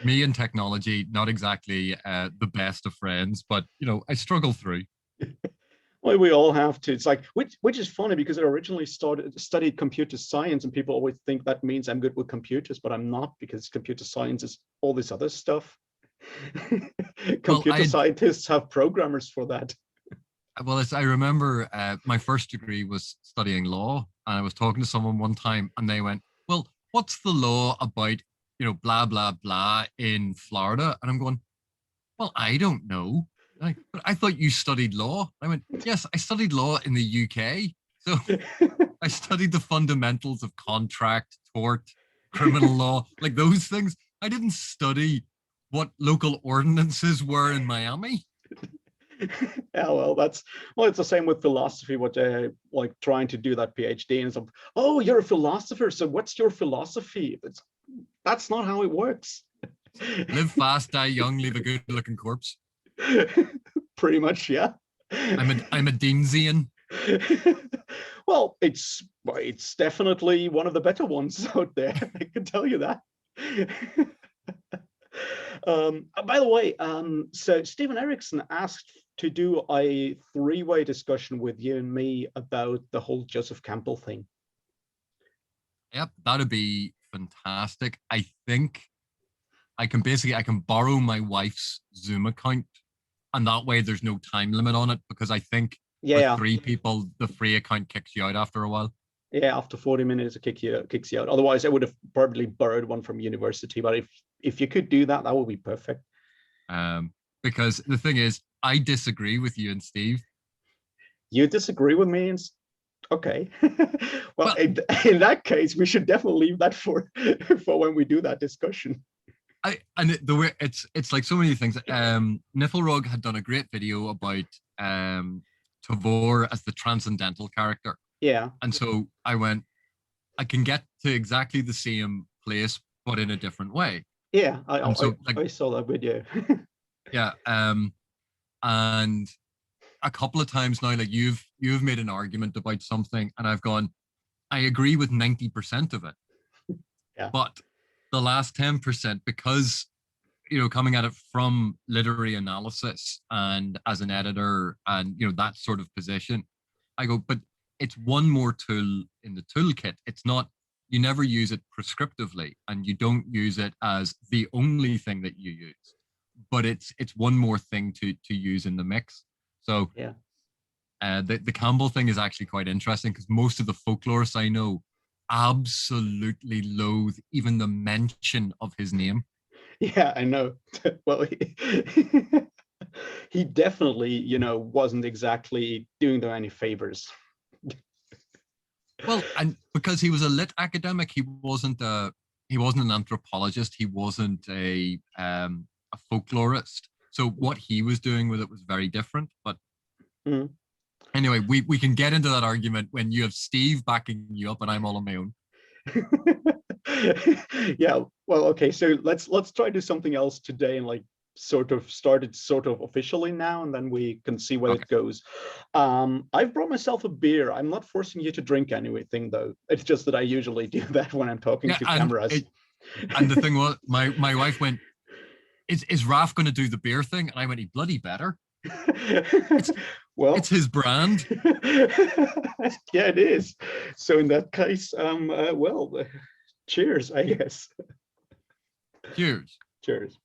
Me and technology, not exactly the best of friends, but I struggle through. Well, we all have to. It's like, which is funny because I originally studied computer science, and people always think that means I'm good with computers, but I'm not, because computer science is all this other stuff. Well, Computer scientists have programmers for that. I remember my first degree was studying law, and I was talking to someone one time, and they went, "Well, what's the law about, blah blah blah in Florida?" And I'm going, "Well, I don't know." But I thought you studied law. I went, "Yes, I studied law in the UK. So I studied the fundamentals of contract, tort, criminal law, like those things. I didn't study what local ordinances were in Miami." Yeah, well, it's the same with philosophy. What like trying to do that PhD, and it's like, oh, you're a philosopher, so what's your philosophy? That's not how it works. Live fast, die young, leave a good-looking corpse. Pretty much, yeah. I'm a Deansian. Well, it's definitely one of the better ones out there. I can tell you that. By the way, so Stephen Erickson asked to do a three-way discussion with you and me about the whole Joseph Campbell thing. Yep, that'd be fantastic. I think I can borrow my wife's Zoom account, and that way there's no time limit on it, because I think with Yeah, three people, the free account kicks you out after a while. yeah. After 40 minutes, it kicks you out. Otherwise, I would have probably borrowed one from university. But if you could do that, that would be perfect. Because the thing is, I disagree with you and Steve. You disagree with me? Okay. Well, Well, in that case, we should definitely leave that for when we do that discussion. The way it's like so many things. Niffelrug had done a great video about Tavor as the transcendental character. Yeah. And so I went, I can get to exactly the same place, but in a different way. Yeah, And so I saw that video. yeah, and a couple of times now, like you've made an argument about something, and I've gone, I agree with 90% of it. Yeah. But the last 10%, because coming at it from literary analysis and as an editor and that sort of position, I go, but it's one more tool in the toolkit. It's not, you never use it prescriptively, and you don't use it as the only thing that you use, but it's one more thing to use in the mix. So yeah, the Campbell thing is actually quite interesting, because most of the folklorists I know absolutely loathe even the mention of his name. yeah, I know. Well, he definitely, wasn't exactly doing them any favors. Well, and because he was a lit academic, he wasn't an anthropologist, he wasn't a folklorist. So what he was doing with it was very different. But anyway, we can get into that argument when you have Steve backing you up and I'm all on my own. Yeah, well, okay, so let's try to do something else today, and like sort of started sort of officially now, and then we can see where it goes. I've brought myself a beer. I'm not forcing you to drink anything, though. It's just that I usually do that when I'm talking to cameras. And the thing was, my wife went, is Raf going to do the beer thing? And I went, he bloody better. Well, it's his brand. Yeah, it is. So in that case, well, cheers, I guess. Cheers. Cheers.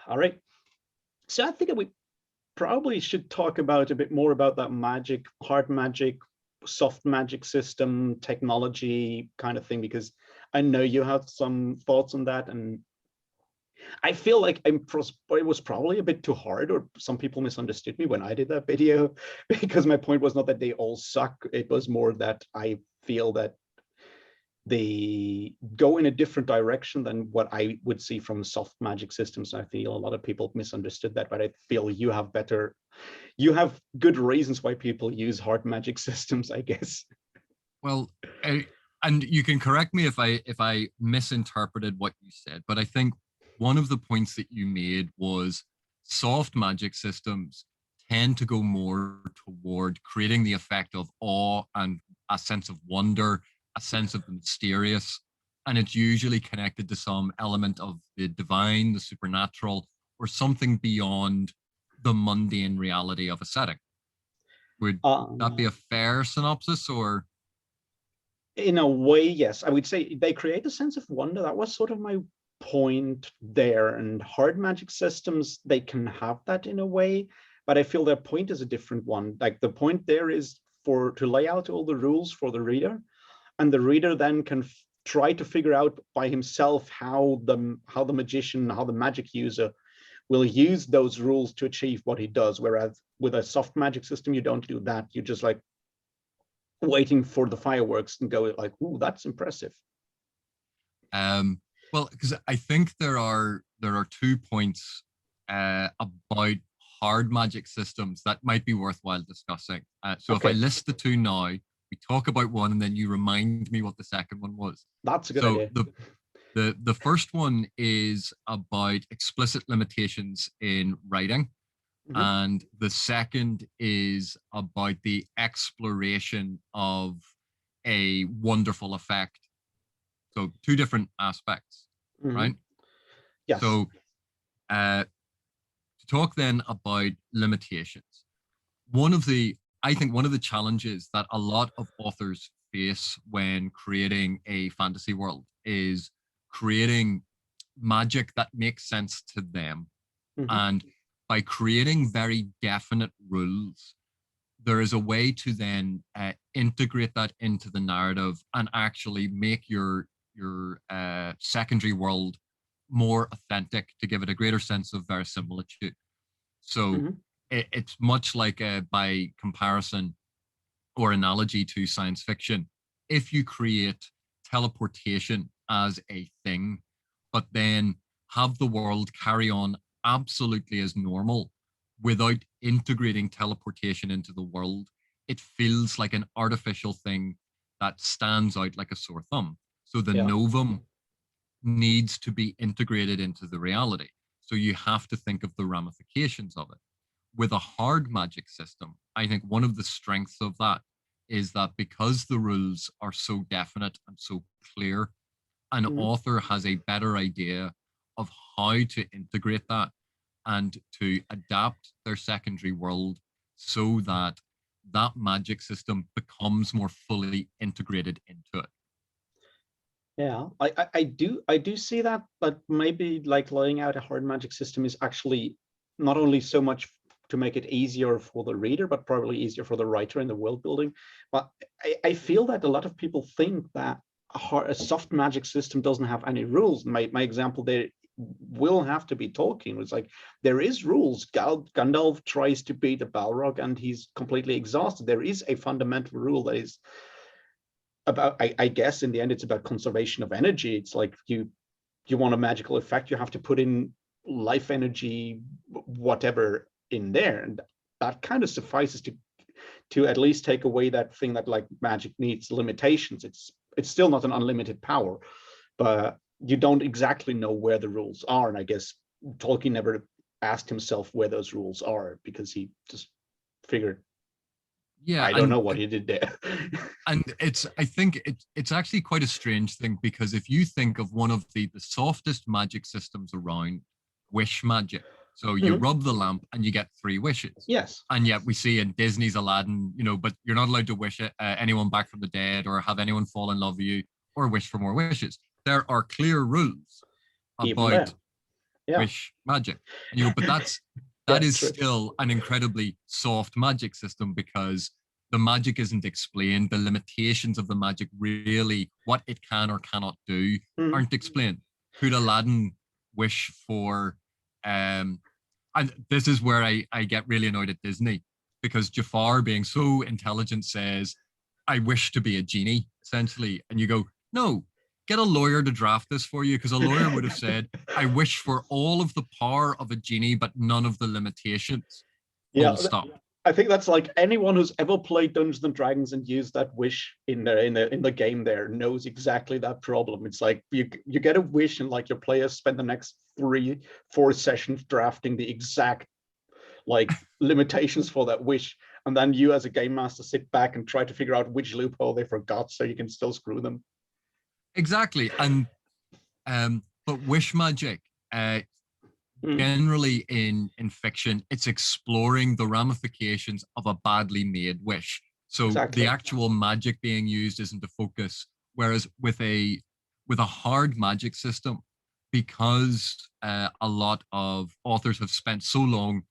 All right. So I think we probably should talk about a bit more about that magic, hard magic, soft magic system, technology kind of thing, because I know you have some thoughts on that, and I feel like it was probably a bit too hard, or some people misunderstood me when I did that video, because my point was not that they all suck. It was more that I feel that they go in a different direction than what I would see from soft magic systems. I feel a lot of people misunderstood that, but I feel you have good reasons why people use hard magic systems, I guess. Well, and you can correct me if I misinterpreted what you said, but I think one of the points that you made was soft magic systems tend to go more toward creating the effect of awe and a sense of wonder a sense of the mysterious, and it's usually connected to some element of the divine, the supernatural, or something beyond the mundane reality of a setting. Would that be a fair synopsis, or? In a way, yes. I would say they create a sense of wonder. That was sort of my point there. And hard magic systems, they can have that in a way, but I feel their point is a different one. Like the point there is to lay out all the rules for the reader, and the reader then can try to figure out by himself how the magician, how the magic user will use those rules to achieve what he does. Whereas with a soft magic system, you don't do that. You just like waiting for the fireworks and go like, "Ooh, that's impressive." Well, because I think there are 2 points about hard magic systems that might be worthwhile discussing. So Okay. if I list the two now, we talk about one, and then you remind me what the second one was. That's a good idea. The first one is about explicit limitations in writing. Mhm. And the second is about the exploration of a wonderful effect. So two different aspects, Mhm. right? Yes. So to talk then about limitations, I think one of the challenges that a lot of authors face when creating a fantasy world is creating magic that makes sense to them. Mhm. And by creating very definite rules, there is a way to then integrate that into the narrative and actually make your secondary world more authentic, to give it a greater sense of verisimilitude. So Mhm. it's much like by comparison or analogy to science fiction. If you create teleportation as a thing, but then have the world carry on absolutely as normal without integrating teleportation into the world, it feels like an artificial thing that stands out like a sore thumb. So the Yeah. novum needs to be integrated into the reality. So you have to think of the ramifications of it. With a hard magic system, I think one of the strengths of that is that because the rules are so definite and so clear, an Mhm. author has a better idea of how to integrate that and to adapt their secondary world so that that magic system becomes more fully integrated into it. Yeah, I do see that, but maybe like laying out a hard magic system is actually not only so much to make it easier for the reader, but probably easier for the writer in the world building. But I feel that a lot of people think that a soft magic system doesn't have any rules. My example there will have to be Tolkien. It's like there is rules. Gandalf tries to beat a Balrog and he's completely exhausted. There is a fundamental rule that is about, I guess in the end it's about conservation of energy. It's like you want a magical effect, you have to put in life energy, whatever in there, and that kind of suffices to at least take away that thing that like magic needs limitations. It's still not an unlimited power, but you don't exactly know where the rules are, and I guess Tolkien never asked himself where those rules are because he just figured, Yeah, I don't know what he did there. and I think it's actually quite a strange thing, because if you think of one of the softest magic systems around, wish magic. So you Mhm. rub the lamp and you get 3 wishes. Yes. And yet we see in Disney's Aladdin, but you're not allowed to wish anyone back from the dead or have anyone fall in love with you or wish for more wishes. There are clear rules Even there. about Yeah. wish magic. And but Yeah, that is true. still an incredibly soft magic system, because the magic isn't explained. The limitations of the magic, really, what it can or cannot do, Mhm. aren't explained. Could Aladdin wish for and this is where I get really annoyed at Disney, because Jafar, being so intelligent, says, I wish to be a genie, essentially. And you go, no, get a lawyer to draft this for you, because a lawyer would have said, I wish for all of the power of a genie, but none of the limitations. Yeah, Full stop. I think that's like anyone who's ever played Dungeons and Dragons and used that wish in the game there knows exactly that problem. It's like you get a wish and like your players spend the next 3-4 sessions drafting the exact like limitations for that wish, and then you as a game master sit back and try to figure out which loophole they forgot so you can still screw them. Exactly. And but wish magic, generally in fiction, it's exploring the ramifications of a badly made wish. So Exactly. the actual magic being used isn't the focus. Whereas with a hard magic system, because a lot of authors have spent so long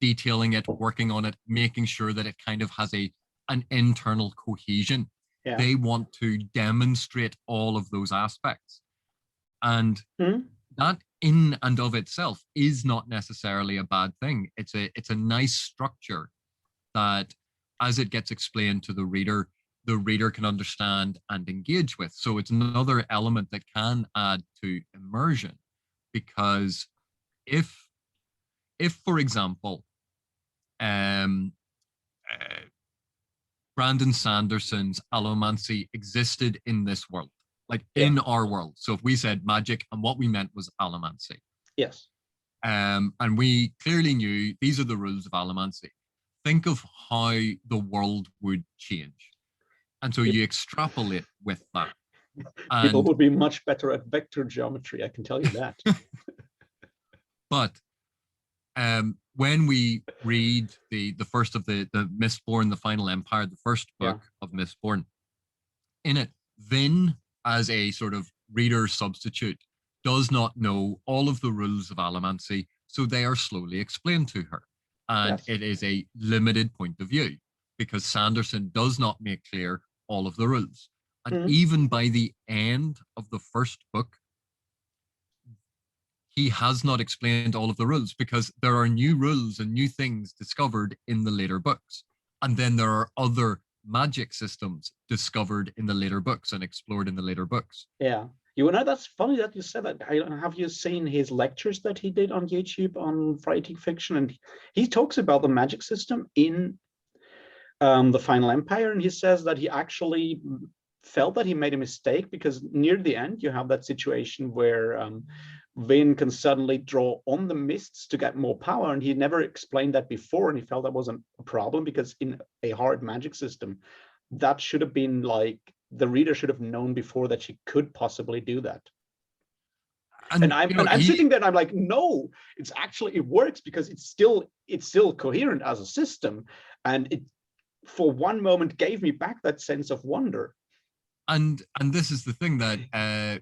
detailing it, working on it, making sure that it kind of has an internal cohesion. Yeah. They want to demonstrate all of those aspects. And that in and of itself is not necessarily a bad thing. It's a nice structure that, as it gets explained to the reader can understand and engage with. So it's another element that can add to immersion, because if for example, um, uh, Brandon Sanderson's allomancy existed in this world, like in our world. So if we said magic and what we meant was allomancy. Yes. And we clearly knew these are the rules of allomancy. Think of how the world would change. And so you extrapolate with that. People would be much better at vector geometry, I can tell you that. But when we read the first of the Mistborn, the Final Empire, the first book of Mistborn, in it, Vin, as a sort of reader substitute, does not know all of the rules of allomancy, so they are slowly explained to her. And it is a limited point of view, because Sanderson does not make clear all of the rules. And even by the end of the first book, he has not explained all of the rules, because there are new rules and new things discovered in the later books. And then there are other magic systems discovered in the later books and explored in the later books. Yeah. You know, that's funny that you said that. Have you seen his lectures that he did on YouTube on writing fiction? And he talks about the magic system in the Final Empire. And he says that he actually felt that he made a mistake, because near the end, you have that situation where Vin can suddenly draw on the mists to get more power. And he never explained that before. And he felt that was a problem, because in a hard magic system, that should have been like, the reader should have known before that she could possibly do that. And I'm sitting there and I'm like, no, it's actually, it works, because it's still coherent as a system. And it, for one moment, gave me back that sense of wonder. And this is the thing, that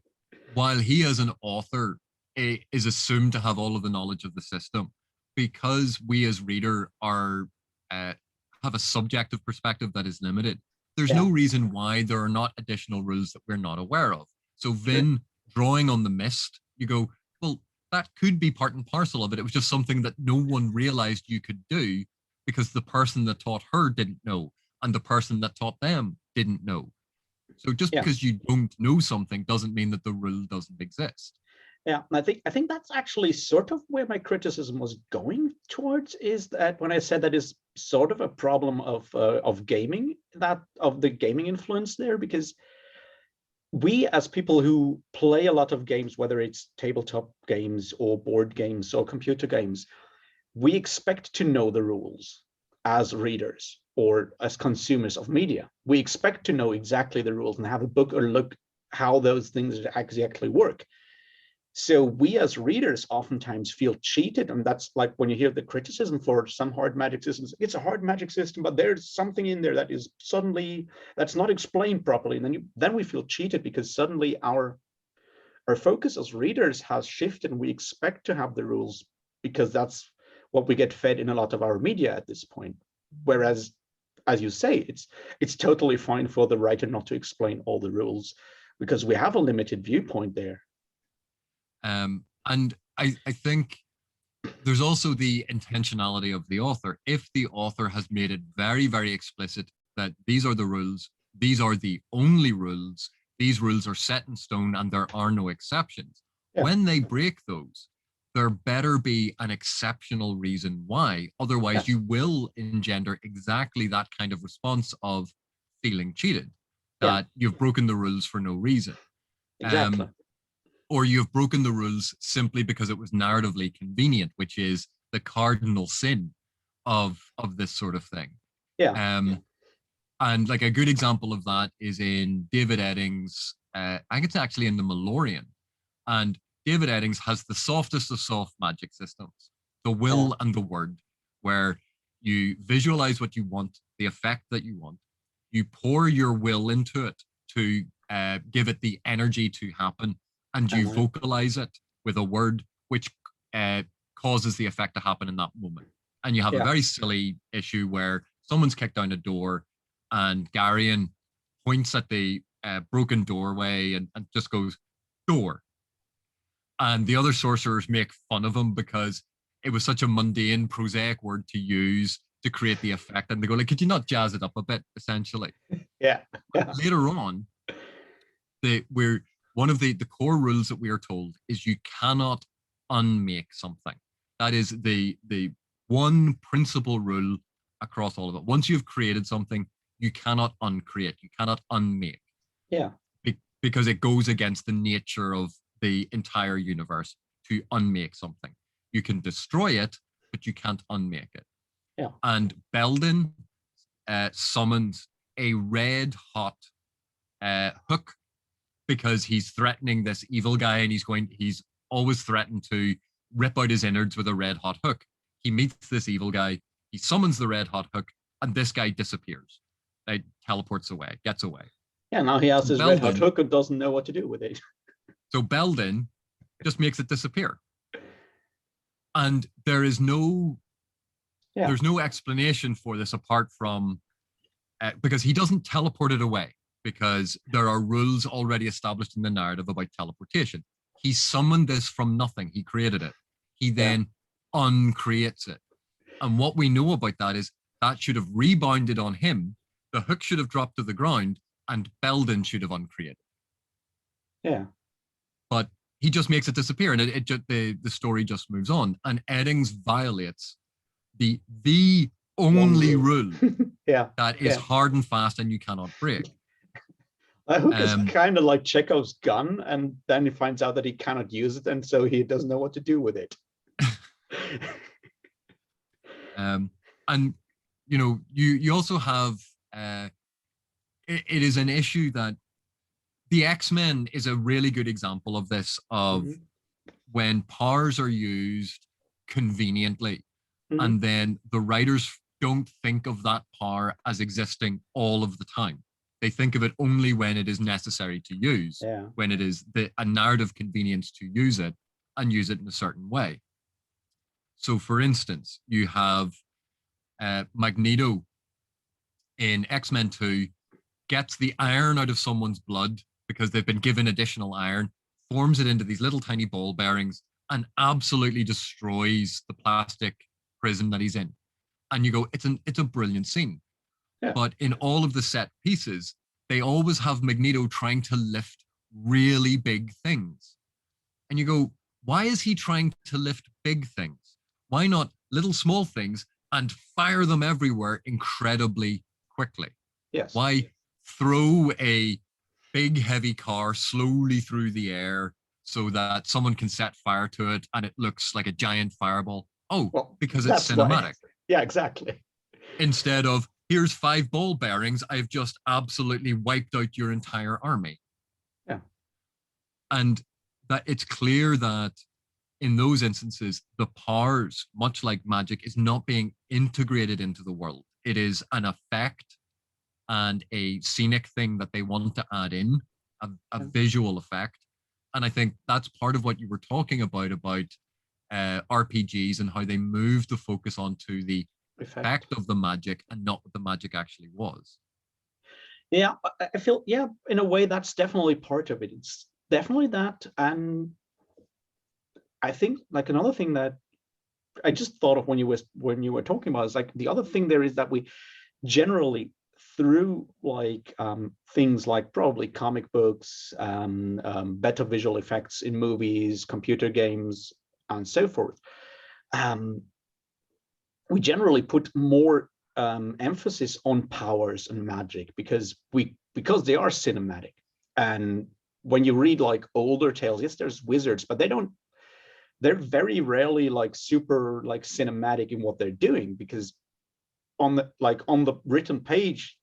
while he as an author is assumed to have all of the knowledge of the system, because we as reader are have a subjective perspective that is limited, there's no reason why there are not additional rules that we're not aware of. So Vin drawing on the mist, you go, well, that could be part and parcel of it. It was just something that no one realized you could do, because the person that taught her didn't know, and the person that taught them didn't know. So just because you don't know something doesn't mean that the rule doesn't exist. Yeah, and I think that's actually sort of where my criticism was going towards, is that when I said that is sort of a problem of gaming, that of the gaming influence there, because we as people who play a lot of games, whether it's tabletop games or board games or computer games, we expect to know the rules as readers or as consumers of media. We expect to know exactly the rules and have a book or look how those things exactly work. So we as readers oftentimes feel cheated, and that's like when you hear the criticism for some hard magic systems, it's a hard magic system, but there's something in there that is suddenly, that's not explained properly. And then we feel cheated, because suddenly our focus as readers has shifted, and we expect to have the rules because that's what we get fed in a lot of our media at this point. Whereas, as you say, it's totally fine for the writer not to explain all the rules, because we have a limited viewpoint there. And I think there's also the intentionality of the author. If the author has made it very, very explicit that these are the rules, these are the only rules, these rules are set in stone and there are no exceptions. When they break those, there better be an exceptional reason why. Otherwise, you will engender exactly that kind of response of feeling cheated, that you've broken the rules for no reason. Exactly. Or you've broken the rules simply because it was narratively convenient, which is the cardinal sin of this sort of thing. Yeah. And like a good example of that is in David Eddings. I think it's actually in the Malorian. And David Eddings has the softest of soft magic systems, the Yeah. will and the word, where you visualize what you want, the effect that you want. You pour your will into it to give it the energy to happen, and you Uh-huh. vocalize it with a word which uh, causes the effect to happen in that moment. And you have a Yeah. very silly issue where someone's kicked down a door, and Garion points at the broken doorway and just goes, door. And the other sorcerers make fun of him because it was such a mundane, prosaic word to use to create the effect. And they go, like, could you not jazz it up a bit, essentially? Yeah. And Yeah. later on, we're one of the core rules that we are told is you cannot unmake something. That is the one principal rule across all of it. Once you've created something, you cannot uncreate, you cannot unmake, Yeah. because it goes against the nature of the entire universe to unmake something. You can destroy it, but you can't unmake it. Yeah. And Belden summons a red hot hook because he's threatening this evil guy, and he's always threatened to rip out his innards with a red hot hook. He meets this evil guy, he summons the red hot hook, and this guy disappears. Like, teleports away, gets away. Yeah. Now he has So his red hot Belden, hook and doesn't know what to do with it. so Belden just makes it disappear. And there's no explanation for this apart from because he doesn't teleport it away, because there are rules already established in the narrative about teleportation. He summoned this from nothing. He created it. He then uncreates it. And what we know about that is that should have rebounded on him. The hook should have dropped to the ground, and Belden should have uncreated. Yeah. But he just makes it disappear, and the story just moves on. And Eddings violates the only rule Yeah. that is hard and fast and you cannot break. A hook is kind of like Chekhov's gun, and then he finds out that he cannot use it, and so he doesn't know what to do with it. And you also have it is an issue that the X-Men is a really good example of this, of when powers are used conveniently, and then the writers don't think of that power as existing all of the time. They think of it only when it is necessary to use, when it is a narrative convenience to use it, and use it in a certain way. So, for instance, you have Magneto in X-Men 2 gets the iron out of someone's blood because they've been given additional iron, forms it into these little tiny ball bearings, and absolutely destroys the plastic prison that he's in. And you go, it's a brilliant scene. Yeah. But in all of the set pieces, they always have Magneto trying to lift really big things. And you go, why is he trying to lift big things? Why not little small things and fire them everywhere incredibly quickly? Yes. Why throw a big heavy car slowly through the air so that someone can set fire to it and it looks like a giant fireball? Oh, well, because it's cinematic. Yeah, exactly. Instead of, here's 5 ball bearings, I've just absolutely wiped out your entire army. Yeah. And that it's clear that in those instances, the powers, much like magic, is not being integrated into the world. It is an effect and a scenic thing that they want to add in, a visual effect. And I think that's part of what you were talking about RPGs and how they move the focus onto the effect of the magic and not what the magic actually was. Yeah, I feel, in a way, that's definitely part of it. It's definitely that. And I think like another thing that I just thought of when you were talking about is like the other thing there is that we generally through like things like probably comic books, better visual effects in movies, computer games, and so forth, we generally put more emphasis on powers and magic because they are cinematic. And when you read like older tales, yes, there's wizards, but they're very rarely like super like cinematic in what they're doing, because on the written page,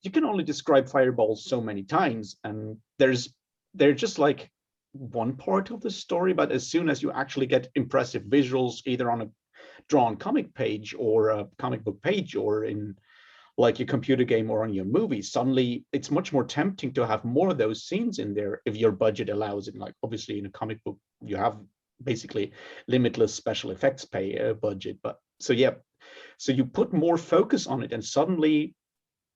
you can only describe fireballs so many times, and they're just like one part of the story. But as soon as you actually get impressive visuals, either on a drawn comic page or a comic book page, or in like your computer game or on your movie, suddenly it's much more tempting to have more of those scenes in there if your budget allows it. Like obviously in a comic book, you have basically limitless special effects budget. But so yeah, so you put more focus on it, and suddenly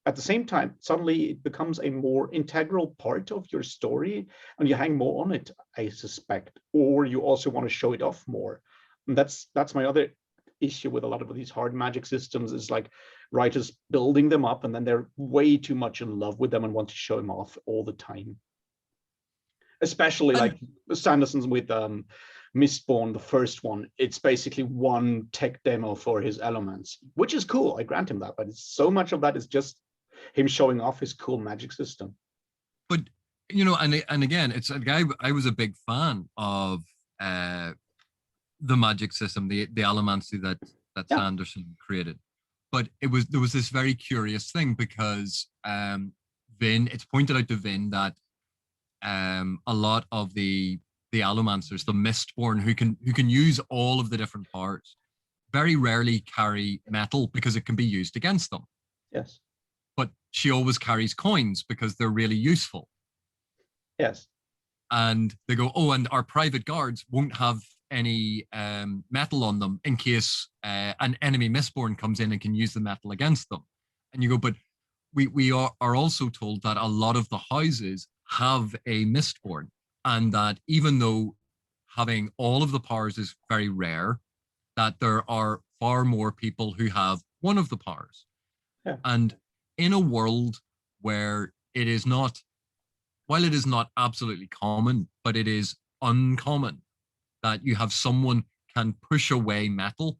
at the same time, suddenly it becomes a more integral part of your story, and you hang more on it, I suspect, or you also want to show it off more. And that's my other issue with a lot of these hard magic systems, is like writers building them up and then they're way too much in love with them and want to show them off all the time. Especially like Sanderson's with Mistborn, the first one. It's basically one tech demo for his elements, which is cool. I grant him that, but it's so much of that is just him showing off his cool magic system. But and again, it's a guy. I was a big fan of the magic system, the Allomancy that Sanderson created. But there was this very curious thing, because Vin, it's pointed out to Vin that a lot of the Allomancers, the Mistborn, who can use all of the different parts, very rarely carry metal because it can be used against them. Yes. But she always carries coins because they're really useful. Yes. And they go, oh, and our private guards won't have any metal on them in case an enemy Mistborn comes in and can use the metal against them. And you go, but we are also told that a lot of the houses have a Mistborn, and that even though having all of the powers is very rare, that there are far more people who have one of the powers. Yeah. And in a world where it is not, while it is not absolutely common, but it is uncommon that you have someone can push away metal,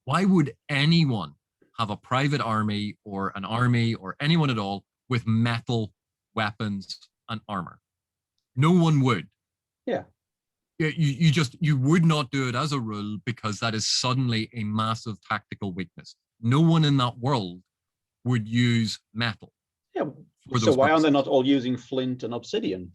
why would anyone have a private army or an army or anyone at all with metal weapons and armor? No one would. Yeah. You would not do it as a rule, because that is suddenly a massive tactical weakness. No one in that world would use metal. Yeah. So why are they not all using flint and obsidian?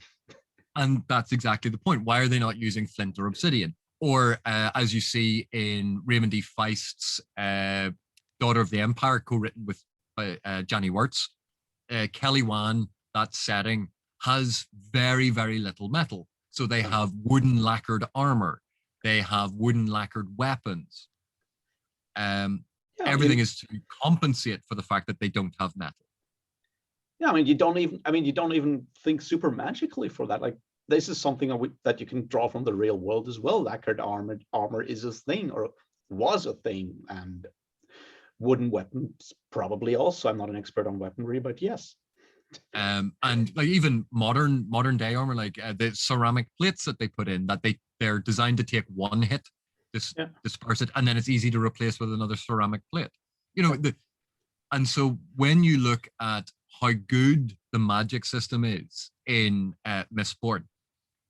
And that's exactly the point. Why are they not using flint or obsidian? Or as you see in Raymond D. Feist's Daughter of the Empire, co-written with Johnny Wirtz, Kelly Wan, that setting has very, very little metal. So they have wooden lacquered armor. They have wooden lacquered weapons. Everything is to compensate for the fact that they don't have metal. Yeah, I mean, you don't even think super magically for that. Like, this is something that you can draw from the real world as well. Lacquered armor is a thing, or was a thing, and wooden weapons probably also. I'm not an expert on weaponry, but yes. And like even modern day armor, like the ceramic plates that they put in, that they're designed to take one hit, disperse it, and then it's easy to replace with another ceramic plate. And so when you look at how good the magic system is in Mistborn,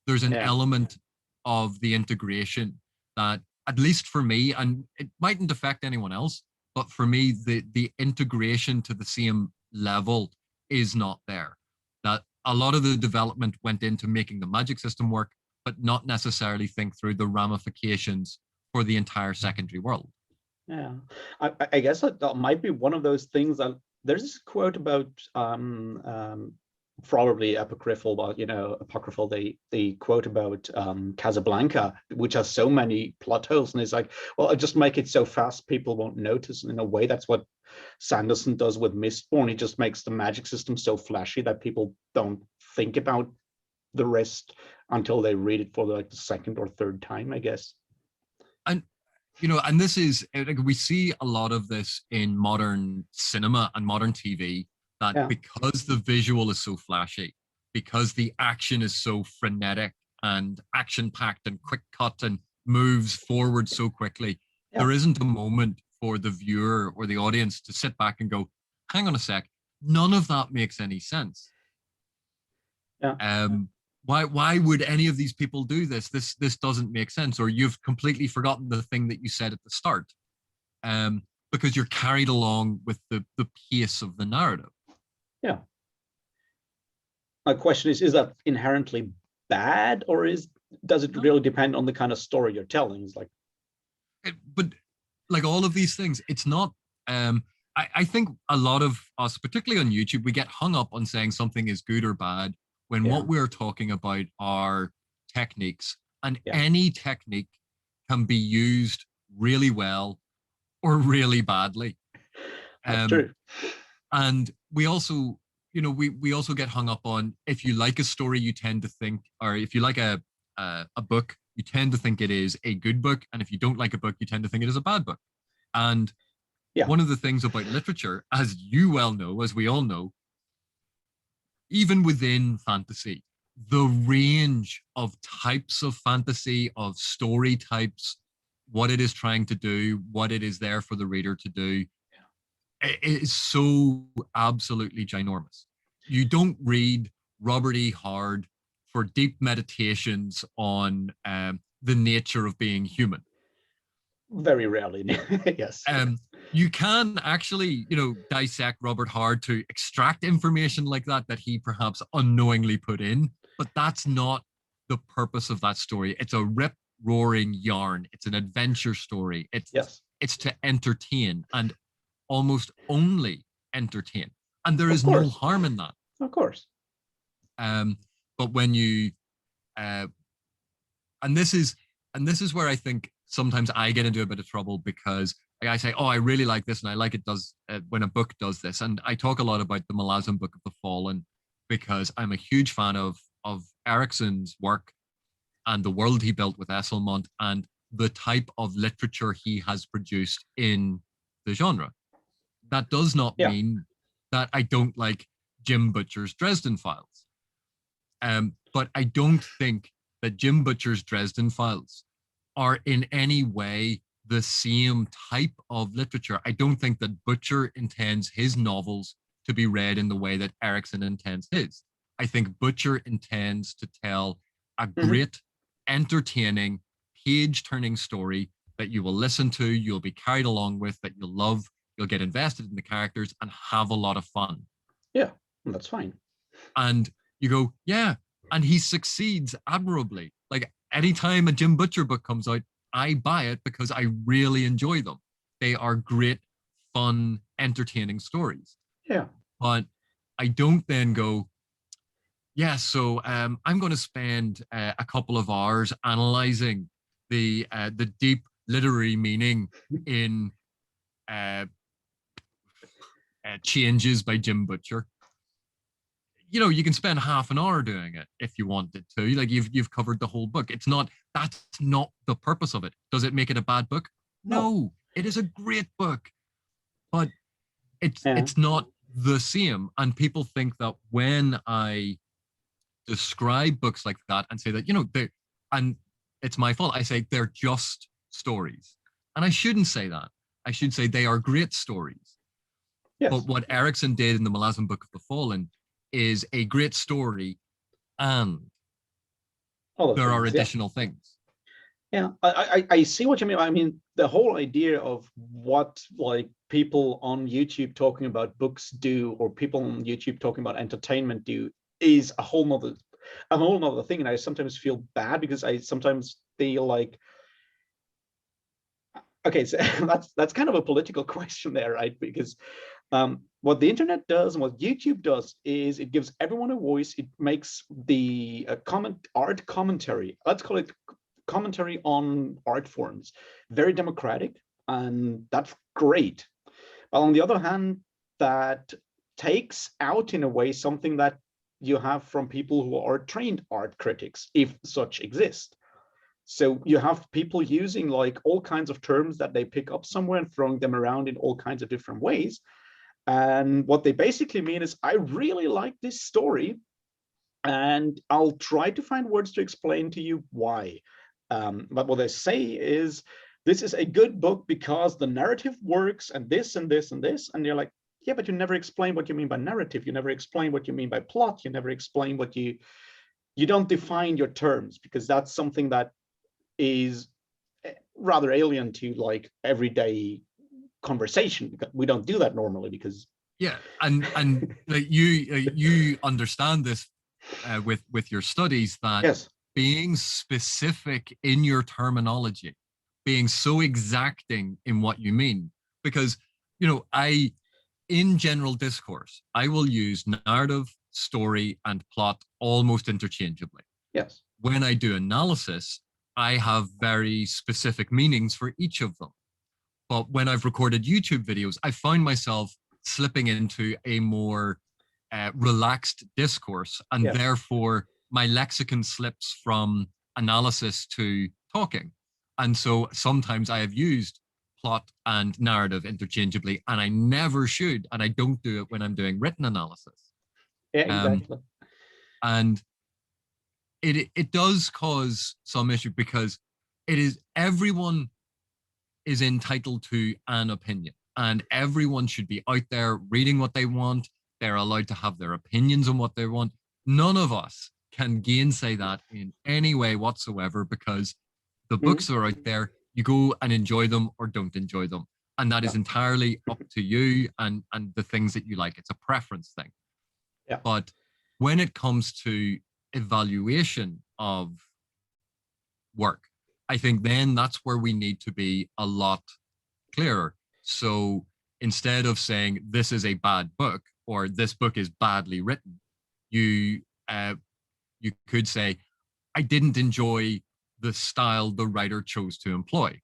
there's an element of the integration that, at least for me, and it mightn't affect anyone else, but for me, the integration to the same level is not there. That a lot of the development went into making the magic system work, but not necessarily think through the ramifications for the entire secondary world. Yeah, I guess that might be one of those things that there's this quote about probably apocryphal, but apocryphal. They quote about Casablanca, which has so many plot holes, and it's like, well, I just make it so fast people won't notice. And in a way, that's what Sanderson does with Mistborn. He just makes the magic system so flashy that people don't think about the rest until they read it for like the second or third time, I guess. And and this is, like, we see a lot of this in modern cinema and modern TV, that because the visual is so flashy, because the action is so frenetic and action-packed and quick cut and moves forward so quickly, there isn't a moment for the viewer or the audience to sit back and go, hang on a sec, none of that makes any sense. Why would any of these people do this? This doesn't make sense, or you've completely forgotten the thing that you said at the start. because you're carried along with the pace of the narrative. Yeah. My question is that inherently bad, or does it No. really depend on the kind of story you're telling? It's like, But like all of these things, it's not. I think a lot of us, particularly on YouTube, we get hung up on saying something is good or bad when yeah, what we're talking about are techniques, and yeah, any technique can be used really well or really badly. that's Um, true. and we also, we also get hung up on, if you like a story, you tend to think, or if you like a book, you tend to think it is a good book, and if you don't like a book, you tend to think it is a bad book. And Yeah, one of the things about literature, as you well know, as we all know, even within fantasy, the range of types of fantasy, of story types, what it is trying to do, what it is there for the reader to do, it is so absolutely ginormous. You don't read Robert E. Howard for deep meditations on the nature of being human. very rarely. Yes. Um, you can actually, dissect Robert Howard to extract information like that he perhaps unknowingly put in, but that's not the purpose of that story. It's a rip roaring yarn. It's an adventure story. Yes. It's to entertain, and almost only entertain. And there Of is no course. harm in that. Of course. Um, but when you uh, and this is where I think sometimes I get into a bit of trouble, because like I say, oh, I really like this, and I like it does when a book does this. And I talk a lot about the Malazan Book of the Fallen, because I'm a huge fan of Erickson's work and the world he built with Esselmont, and the type of literature he has produced in the genre. That does not Yeah. mean that I don't like Jim Butcher's Dresden Files. But I don't think that Jim Butcher's Dresden Files are in any way the same type of literature. I don't think that Butcher intends his novels to be read in the way that Erickson intends his. I think Butcher intends to tell a Mhm. great, entertaining, page turning story that you will listen to, you'll be carried along with, that you'll love, you'll get invested in the characters and have a lot of fun. Yeah, that's fine. And you go, yeah. And he succeeds admirably. Like anytime a Jim Butcher book comes out, I buy it because I really enjoy them. They are great, fun, entertaining stories. Yeah. But I don't then go, yeah, so I'm going to spend a couple of hours analyzing the deep literary meaning in uh, Changes by Jim Butcher. You can spend half an hour doing it if you wanted to. Like you've covered the whole book. That's not the purpose of it. Does it make it a bad book? No. No, it is a great book, but Yeah. it's not the same. And people think that when I describe books like that and say that, they and it's my fault. I say they're just stories. And I shouldn't say that. I should say they are great stories. But Yes. what Erickson did in the Malazan Book of the Fallen is a great story, and Other there are things. Yeah. additional things. Yeah. I see what you mean. I mean, the whole idea of what like people on YouTube talking about books do, or people on YouTube talking about entertainment do, is a whole nother thing. And I sometimes feel bad because I sometimes feel like, okay, so that's kind of a political question there, right? Because what the internet does and what YouTube does is it gives everyone a voice. It makes the art commentary, let's call it commentary on art forms, very democratic, and that's great. But on the other hand, that takes out in a way something that you have from people who are trained art critics, if such exist. So you have people using like all kinds of terms that they pick up somewhere and throwing them around in all kinds of different ways. And what they basically mean is, I really like this story, and I'll try to find words to explain to you why. But what they say is, this is a good book because the narrative works, and this and this and this. And you're like, yeah, but you never explain what you mean by narrative. You never explain what you mean by plot. You never explain what you don't define your terms, because that's something that is rather alien to like everyday conversation, because we don't do that normally. Because yeah, and like you understand this with your studies, that yes, being specific in your terminology, being so exacting in what you mean, because I in general discourse I will use narrative, story, and plot almost interchangeably. yes, When I do analysis, I have very specific meanings for each of them. But when I've recorded YouTube videos, I find myself slipping into a more relaxed discourse, and yes, therefore my lexicon slips from analysis to talking. And so sometimes I have used plot and narrative interchangeably, and I never should, and I don't do it when I'm doing written analysis. yeah, Um, exactly. and it does cause some issue, because it is everyone is entitled to an opinion, and everyone should be out there reading what they want. They're allowed to have their opinions on what they want. None of us can gainsay that in any way whatsoever, because the Mhm. books are out there. You go and enjoy them or don't enjoy them, and that Yeah, is entirely up to you and the things that you like. It's a preference thing. yeah, But when it comes to evaluation of work, I think then that's where we need to be a lot clearer. So instead of saying this is a bad book or this book is badly written, you uh, you could say I didn't enjoy the style the writer chose to employ.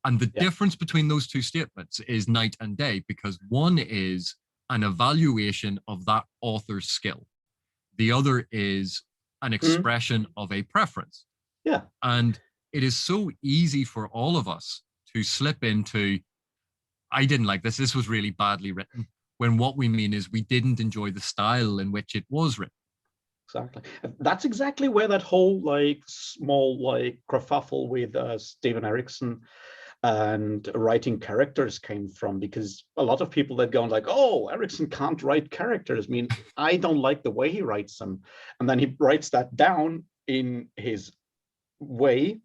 And the yeah. difference between those two statements is night and day, because one is an evaluation of that author's skill. The other is an Mhm. expression of a preference. Yeah, And it is so easy for all of us to slip into, I didn't like this. This was really badly written. When what we mean is we didn't enjoy the style in which it was written. exactly. That's exactly where that whole like small like kerfuffle with Steven Erikson and writing characters came from, because a lot of people that go like, oh, Erikson can't write characters. I mean, I don't like the way he writes them. And then he writes that down in his way.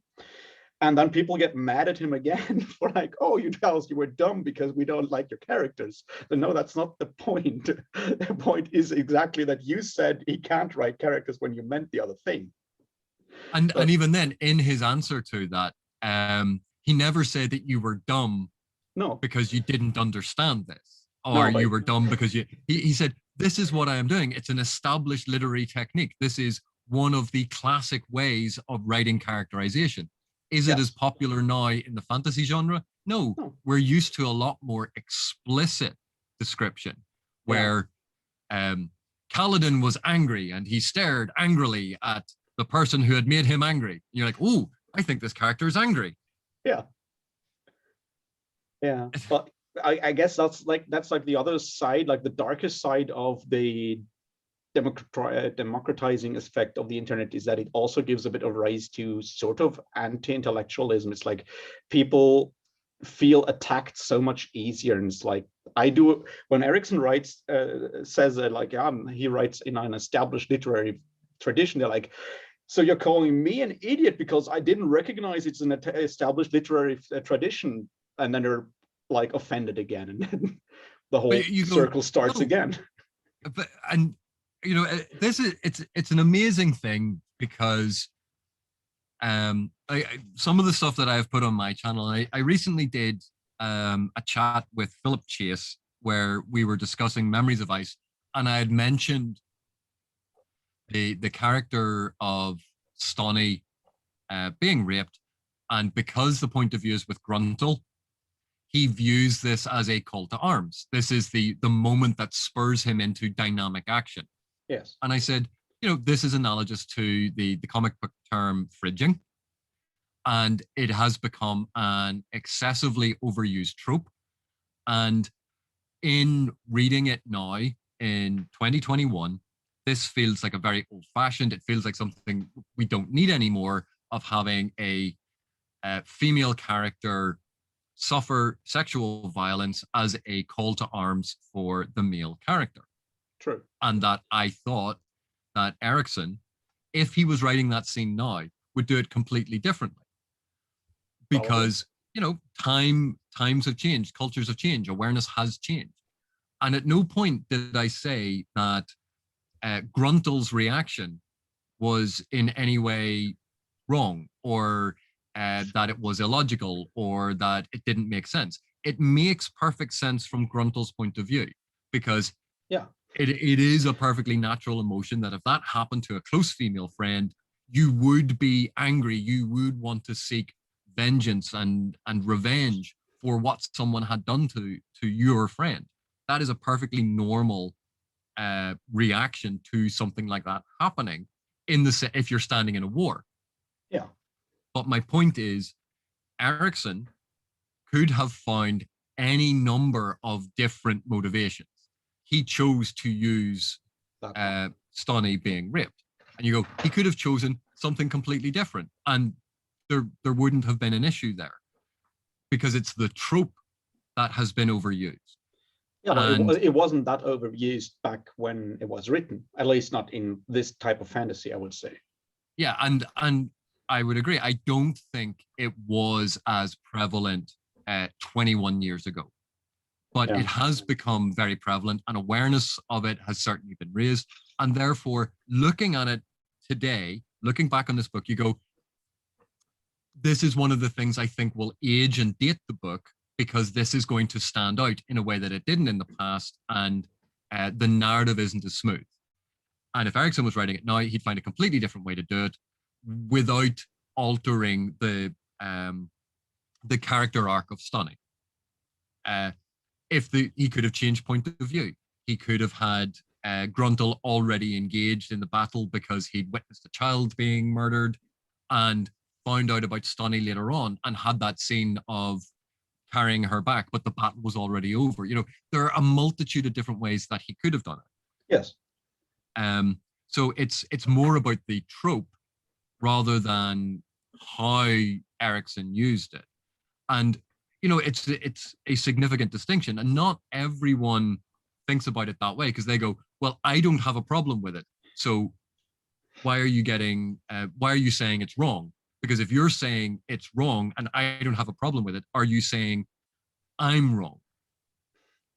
And then people get mad at him again for like, oh, you guys, you were dumb because we don't like your characters. But no, that's not the point. The point is exactly that you said he can't write characters when you meant the other thing. And But even then, in his answer to that, he never said that you were dumb no, because you didn't understand this, or no, you but were dumb because he said, this is what I am doing. It's an established literary technique. This is one of the classic ways of writing characterization. Is it as yes, popular now in the fantasy genre? No, no, we're used to a lot more explicit description, yeah, where um, Kaladin was angry and he stared angrily at the person who had made him angry. And you're like, oh, I think this character is angry. yeah, yeah. But I guess that's like the other side, like the darkest side of the democratizing effect of the internet, is that it also gives a bit of rise to sort of anti-intellectualism. It's like people feel attacked so much easier, and it's like I do when Erikson writes says like he writes in an established literary tradition. They're like, so you're calling me an idiot because I didn't recognize it's an established literary tradition, and then they're like offended again, and then the whole But you go, circle starts no, again. but and this is it's an amazing thing, because some of the stuff that I've put on my channel, I recently did a chat with Philip Chase where we were discussing Memories of Ice, and I had mentioned the character of Stoney being raped, and because the point of view is with Gruntle, he views this as a call to arms. This is the moment that spurs him into dynamic action. Yes. And I said, this is analogous to the comic book term fridging, and it has become an excessively overused trope. And in reading it now in 2021, this feels like a very old fashioned, it feels like something we don't need anymore, of having a female character suffer sexual violence as a call to arms for the male character. True. And that I thought that Erikson, if he was writing that scene now, would do it completely differently. Probably. Because times have changed, cultures have changed, awareness has changed. And at no point did I say that Gruntel's reaction was in any way wrong, or that it was illogical, or that it didn't make sense. It makes perfect sense from Gruntel's point of view, because Yeah. it is a perfectly natural emotion that if that happened to a close female friend, you would be angry. You would want to seek vengeance and revenge for what someone had done to your friend. That is a perfectly normal reaction to something like that happening if you're standing in a war. Yeah. But my point is, Erickson could have found any number of different motivations. He chose to use Stoney being raped. And you go, he could have chosen something completely different. And there wouldn't have been an issue there, because it's the trope that has been overused. Yeah, well, it wasn't that overused back when it was written, at least not in this type of fantasy, I would say. Yeah, and I would agree. I don't think it was as prevalent 21 years ago, but it has become very prevalent, and awareness of it has certainly been raised. And therefore, looking at it today, looking back on this book, you go, this is one of the things I think will age and date the book, because this is going to stand out in a way that it didn't in the past, and the narrative isn't as smooth. And if Erickson was writing it now, he'd find a completely different way to do it without altering the character arc of Stoney. He could have changed point of view. He could have had Gruntel already engaged in the battle because he'd witnessed a child being murdered and found out about Stoney later on, and had that scene of carrying her back, but the battle was already over. There are a multitude of different ways that he could have done it. Yes. So it's more about the trope rather than how Erickson used it. And it's a significant distinction, and not everyone thinks about it that way, because they go, well, I don't have a problem with it, so why are you saying it's wrong? Because if you're saying it's wrong and I don't have a problem with it, are you saying I'm wrong?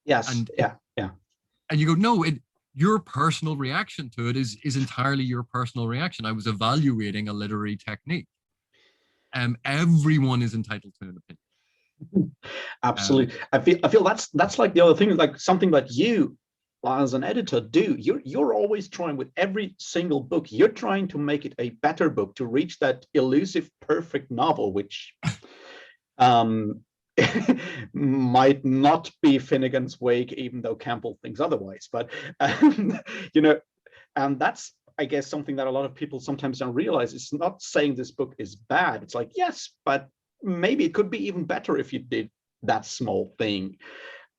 Yes. And yeah. And you go, no, your personal reaction to it is entirely your personal reaction. I was evaluating a literary technique. Everyone is entitled to an opinion. Absolutely. I feel that's like the other thing, like something that you as an editor do. You're always trying, with every single book, you're trying to make it a better book, to reach that elusive perfect novel, which might not be Finnegan's Wake, even though Campbell thinks otherwise. But and that's, I guess, something that a lot of people sometimes don't realize. It's not saying this book is bad. It's like, yes, but maybe it could be even better if you did that small thing.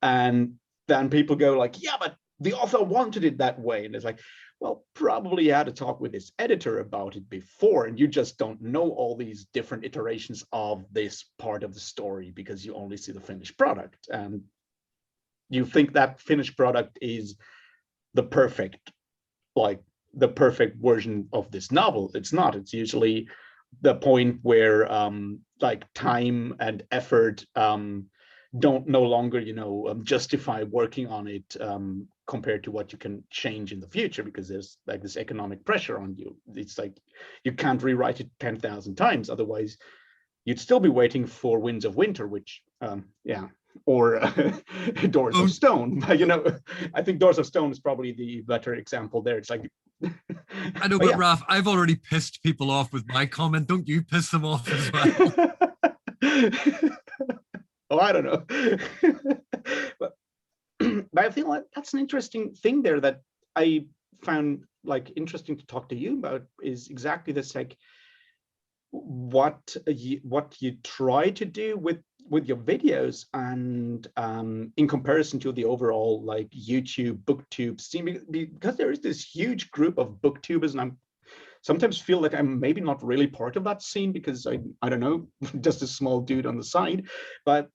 And then people go like, yeah, but the author wanted it that way. And it's like, well, probably you had to talk with his editor about it before, and you just don't know all these different iterations of this part of the story because you only see the finished product. And you think that finished product is the perfect version of this novel. It's not. It's usually the point where like time and effort don't no longer justify working on it compared to what you can change in the future, because there's like this economic pressure on you. It's like you can't rewrite it 10,000 times, otherwise you'd still be waiting for Winds of Winter, which or Doors of Stone. I think Doors of Stone is probably the better example there. It's like I know, but yeah. Raf, I've already pissed people off with my comment. Don't you piss them off as well? Oh, I don't know. but I feel like that's an interesting thing there that I found like interesting to talk to you about, is exactly this, like what you try to do with your videos, and in comparison to the overall like YouTube booktube scene, because there is this huge group of booktubers, and I'm sometimes feel like I'm maybe not really part of that scene, because I don't know, just a small dude on the side. But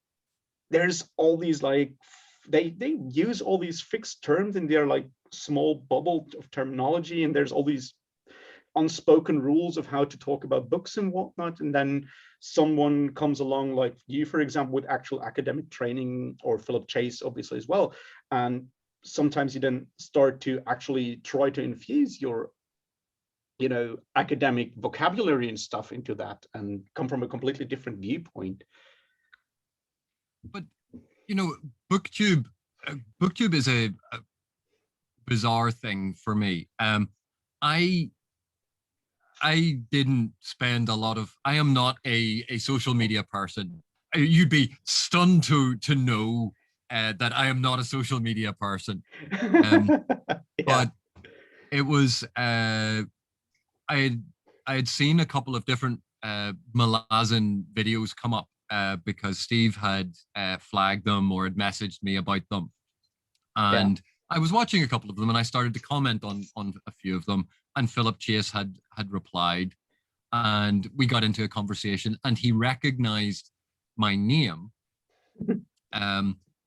there's all these like they use all these fixed terms in their like small bubble of terminology, and there's all these unspoken rules of how to talk about books and whatnot, and then someone comes along like you, for example, with actual academic training, or Philip Chase obviously as well, and sometimes you then start to actually try to infuse your academic vocabulary and stuff into that, and come from a completely different viewpoint. But booktube booktube is a bizarre thing for me. I didn't spend a lot of. I am not a social media person. You'd be stunned to know that I am not a social media person. Yeah. But it was I had seen a couple of different Malazan videos come up because Steve had flagged them or had messaged me about them, and I was watching a couple of them, and I started to comment on a few of them, and Philip Chase had replied, and we got into a conversation, and he recognized my name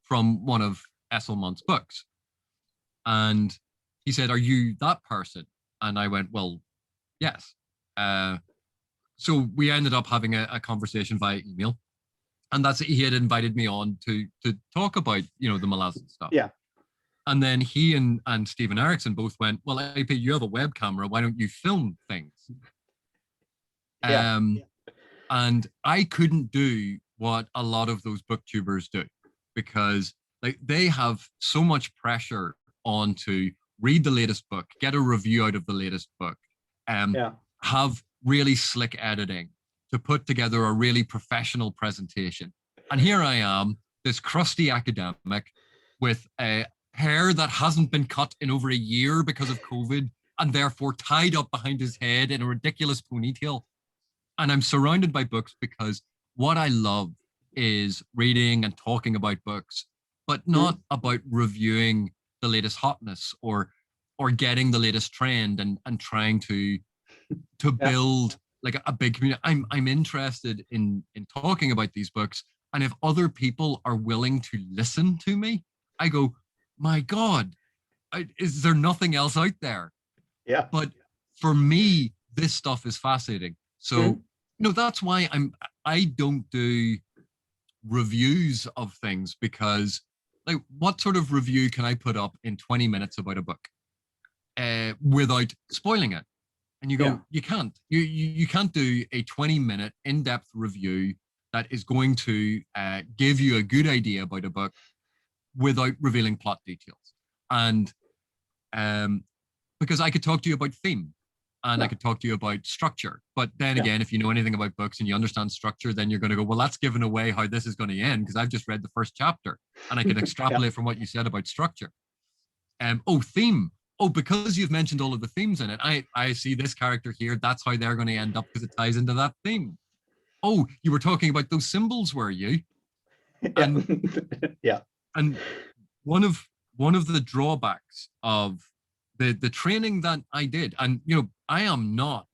from one of Esselmont's books, and he said, "Are you that person?" And I went, "Well, yes." So we ended up having a conversation via email, and that's it. He had invited me on to talk about the Malazan stuff. Yeah. And then he and Stephen Erickson both went, "Well, AP, you have a web camera. Why don't you film things?" Yeah. And I couldn't do what a lot of those booktubers do, because like they have so much pressure on to read the latest book, get a review out of the latest book, have really slick editing to put together a really professional presentation. And here I am, this crusty academic with a hair that hasn't been cut in over a year because of COVID, and therefore tied up behind his head in a ridiculous ponytail. And I'm surrounded by books because what I love is reading and talking about books, but not about reviewing the latest hotness or getting the latest trend and trying to build like a big community. I'm interested in talking about these books, and if other people are willing to listen to me, I go, my God, is there nothing else out there? Yeah. But for me, this stuff is fascinating. So that's why I don't do reviews of things, because like, what sort of review can I put up in 20 minutes about a book without spoiling it? And you go, you can't. You can't do a 20-minute in-depth review that is going to give you a good idea about a book without revealing plot details. And because I could talk to you about theme, and I could talk to you about structure. But then again, if you know anything about books and you understand structure, then you're going to go, well, that's giving away how this is going to end, because I've just read the first chapter and I can extrapolate from what you said about structure. Theme. Oh, because you've mentioned all of the themes in it, I see this character here. That's how they're going to end up because it ties into that theme. Oh, you were talking about those symbols, were you? And and one of the drawbacks of the training that I did, and I am not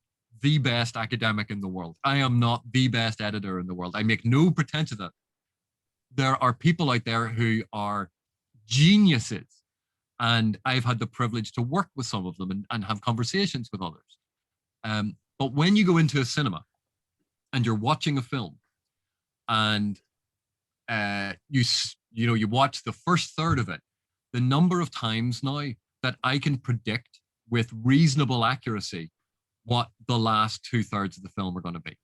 the best academic in the world. I am not the best editor in the world. I make no pretense of that. There are people out there who are geniuses, and I've had the privilege to work with some of them and have conversations with others. But when you go into a cinema and you're watching a film, and you watch the first third of it, the number of times now that I can predict with reasonable accuracy what the last 2/3 of the film are going to be.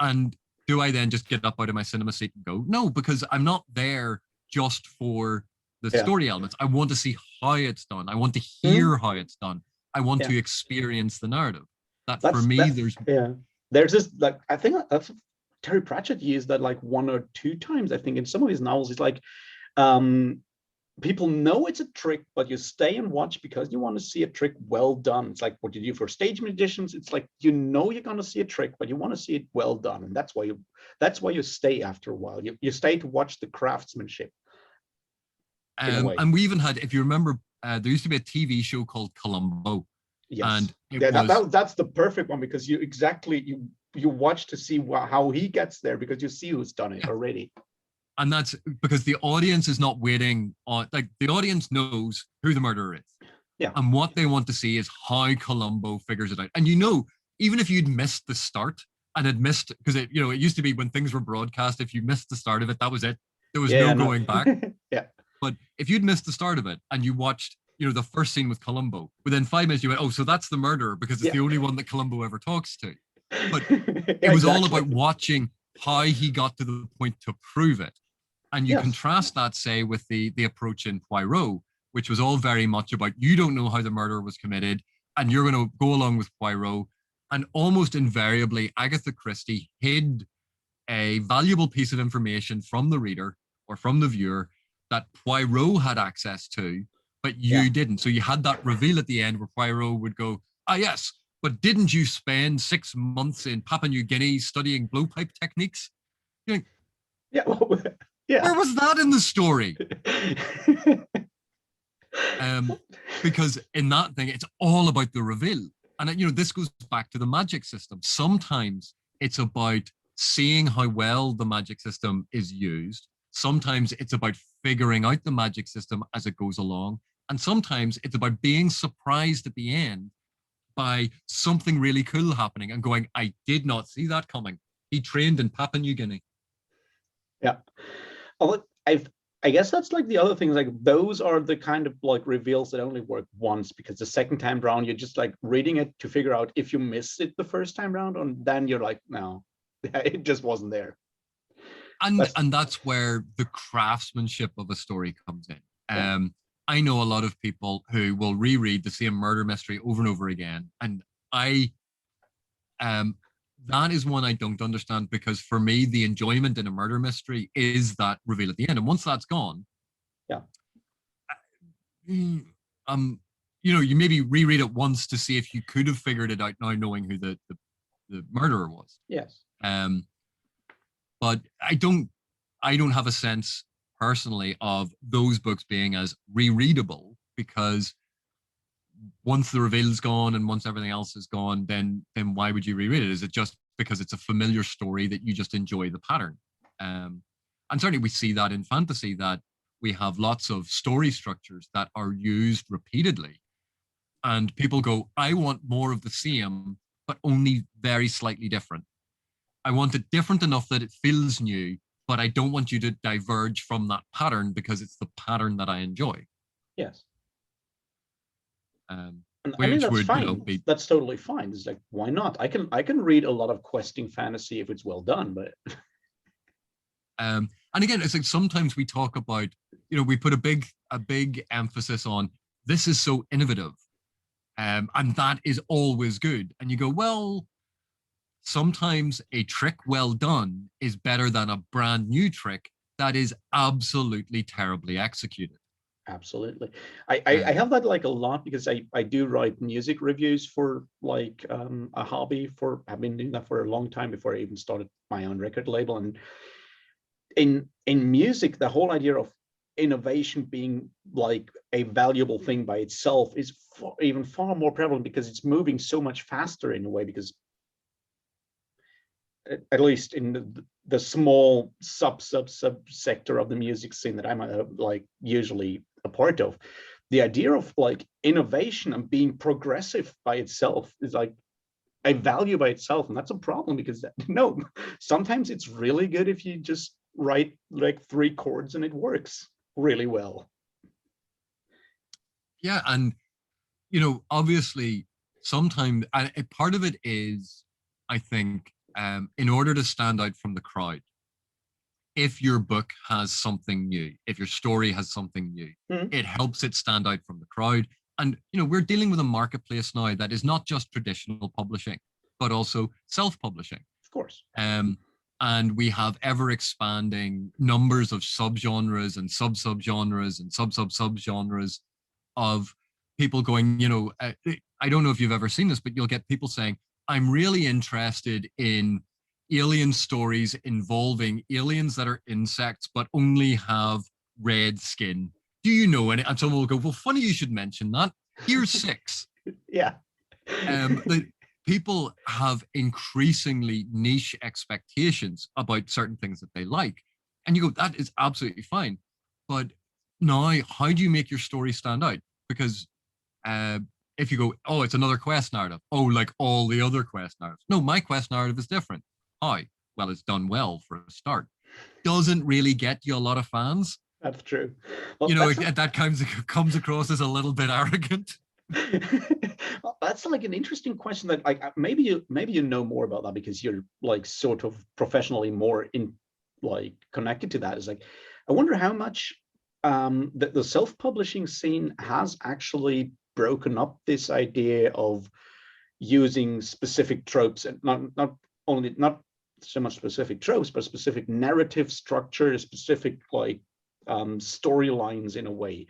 And do I then just get up out of my cinema seat and go? No, because I'm not there just for the story elements. I want to see how it's done. I want to hear how it's done. I want to experience the narrative. That's for me, there's this, like, I think that's Terry Pratchett used that like 1 or 2 times, I think, in some of his novels. It's like, people know it's a trick, but you stay and watch because you want to see a trick well done. It's like what you do for stage magicians. It's like, you're going to see a trick, but you want to see it well done, and that's why you stay after a while. You stay to watch the craftsmanship. And we even had, if you remember, there used to be a TV show called Columbo. Yes, and that's the perfect one, because you watch to see how he gets there, because you see who's done it already. And that's because the audience is not waiting on, like, the audience knows who the murderer is. Yeah. And what they want to see is how Columbo figures it out. And even if you'd missed the start and had missed, because it used to be when things were broadcast, if you missed the start of it, that was it. There was no going back. Yeah. But if you'd missed the start of it and you watched, the first scene with Columbo, within 5 minutes you went, oh, so that's the murderer because it's the only one that Columbo ever talks to. But it was all about watching how he got to the point to prove it. And you contrast that, say, with the approach in Poirot, which was all very much about you don't know how the murder was committed, and you're going to go along with Poirot. And almost invariably, Agatha Christie hid a valuable piece of information from the reader or from the viewer that Poirot had access to, but you didn't. So you had that reveal at the end where Poirot would go, yes, but didn't you spend 6 months in Papua New Guinea studying blowpipe techniques? You're like, where was that in the story? Because in that thing, it's all about the reveal. And, this goes back to the magic system. Sometimes it's about seeing how well the magic system is used. Sometimes it's about figuring out the magic system as it goes along. And sometimes it's about being surprised at the end by something really cool happening and going, I did not see that coming. He trained in Papua New Guinea. Yeah. Although I guess that's like the other things, like those are the kind of like reveals that only work once, because the second time round, you're just like reading it to figure out if you missed it the first time round, and then you're like, no, it just wasn't there. And that's where the craftsmanship of a story comes in. I know a lot of people who will reread the same murder mystery over and over again. And that is one I don't understand, because for me, the enjoyment in a murder mystery is that reveal at the end. And once that's gone, you maybe reread it once to see if you could have figured it out now, knowing who the murderer was. Yes. But I don't have a sense personally of those books being as rereadable, because once the reveal's gone and once everything else is gone, then why would you reread it? Is it just because it's a familiar story that you just enjoy the pattern? And certainly we see that in fantasy, that we have lots of story structures that are used repeatedly, and people go, I want more of the same, but only very slightly different. I want it different enough that it feels new, but I don't want you to diverge from that pattern because it's the pattern that I enjoy. Yes. I mean, that's fine. That's totally fine. It's like, why not? I can read a lot of questing fantasy if it's well done, but and again, it's like sometimes we talk about, we put a big emphasis on this is so innovative, and that is always good. And you go, well, sometimes a trick well done is better than a brand new trick that is absolutely terribly executed. Absolutely. I have that like a lot, because I do write music reviews for like a hobby. I've been doing that for a long time before I even started my own record label. And in music, the whole idea of innovation being like a valuable thing by itself is even far more prevalent, because it's moving so much faster in a way, because at least in the small subsector of the music scene that I'm like usually a part of, the idea of like innovation and being progressive by itself is like a value by itself. And that's a problem, because no, sometimes it's really good if you just write like 3 chords and it works really well. Yeah. And, obviously sometimes part of it is, I think, in order to stand out from the crowd, if your book has something new, if your story has something new, it helps it stand out from the crowd. And, we're dealing with a marketplace now that is not just traditional publishing, but also self-publishing. Of course. And we have ever expanding numbers of subgenres and sub-subgenres and sub-sub-subgenres of people going, I don't know if you've ever seen this, but you'll get people saying, I'm really interested in alien stories involving aliens that are insects, but only have red skin. Do you know any? And someone will go, well, funny you should mention that. Here's 6. Yeah. People have increasingly niche expectations about certain things that they like. And you go, that is absolutely fine. But now, how do you make your story stand out? Because if you go, oh, it's another quest narrative. Oh, like all the other quest narratives. No, my quest narrative is different. How? Well, it's done well for a start. Doesn't really get you a lot of fans. That's true. You Well, know, that comes across as a little bit arrogant. that's like an interesting question that maybe you know more about that because you're like sort of professionally more in like connected to that. Is like, I wonder how much the self-publishing scene has actually broken up this idea of using specific tropes, and not so much specific tropes, but specific narrative structure, specific like storylines in a way,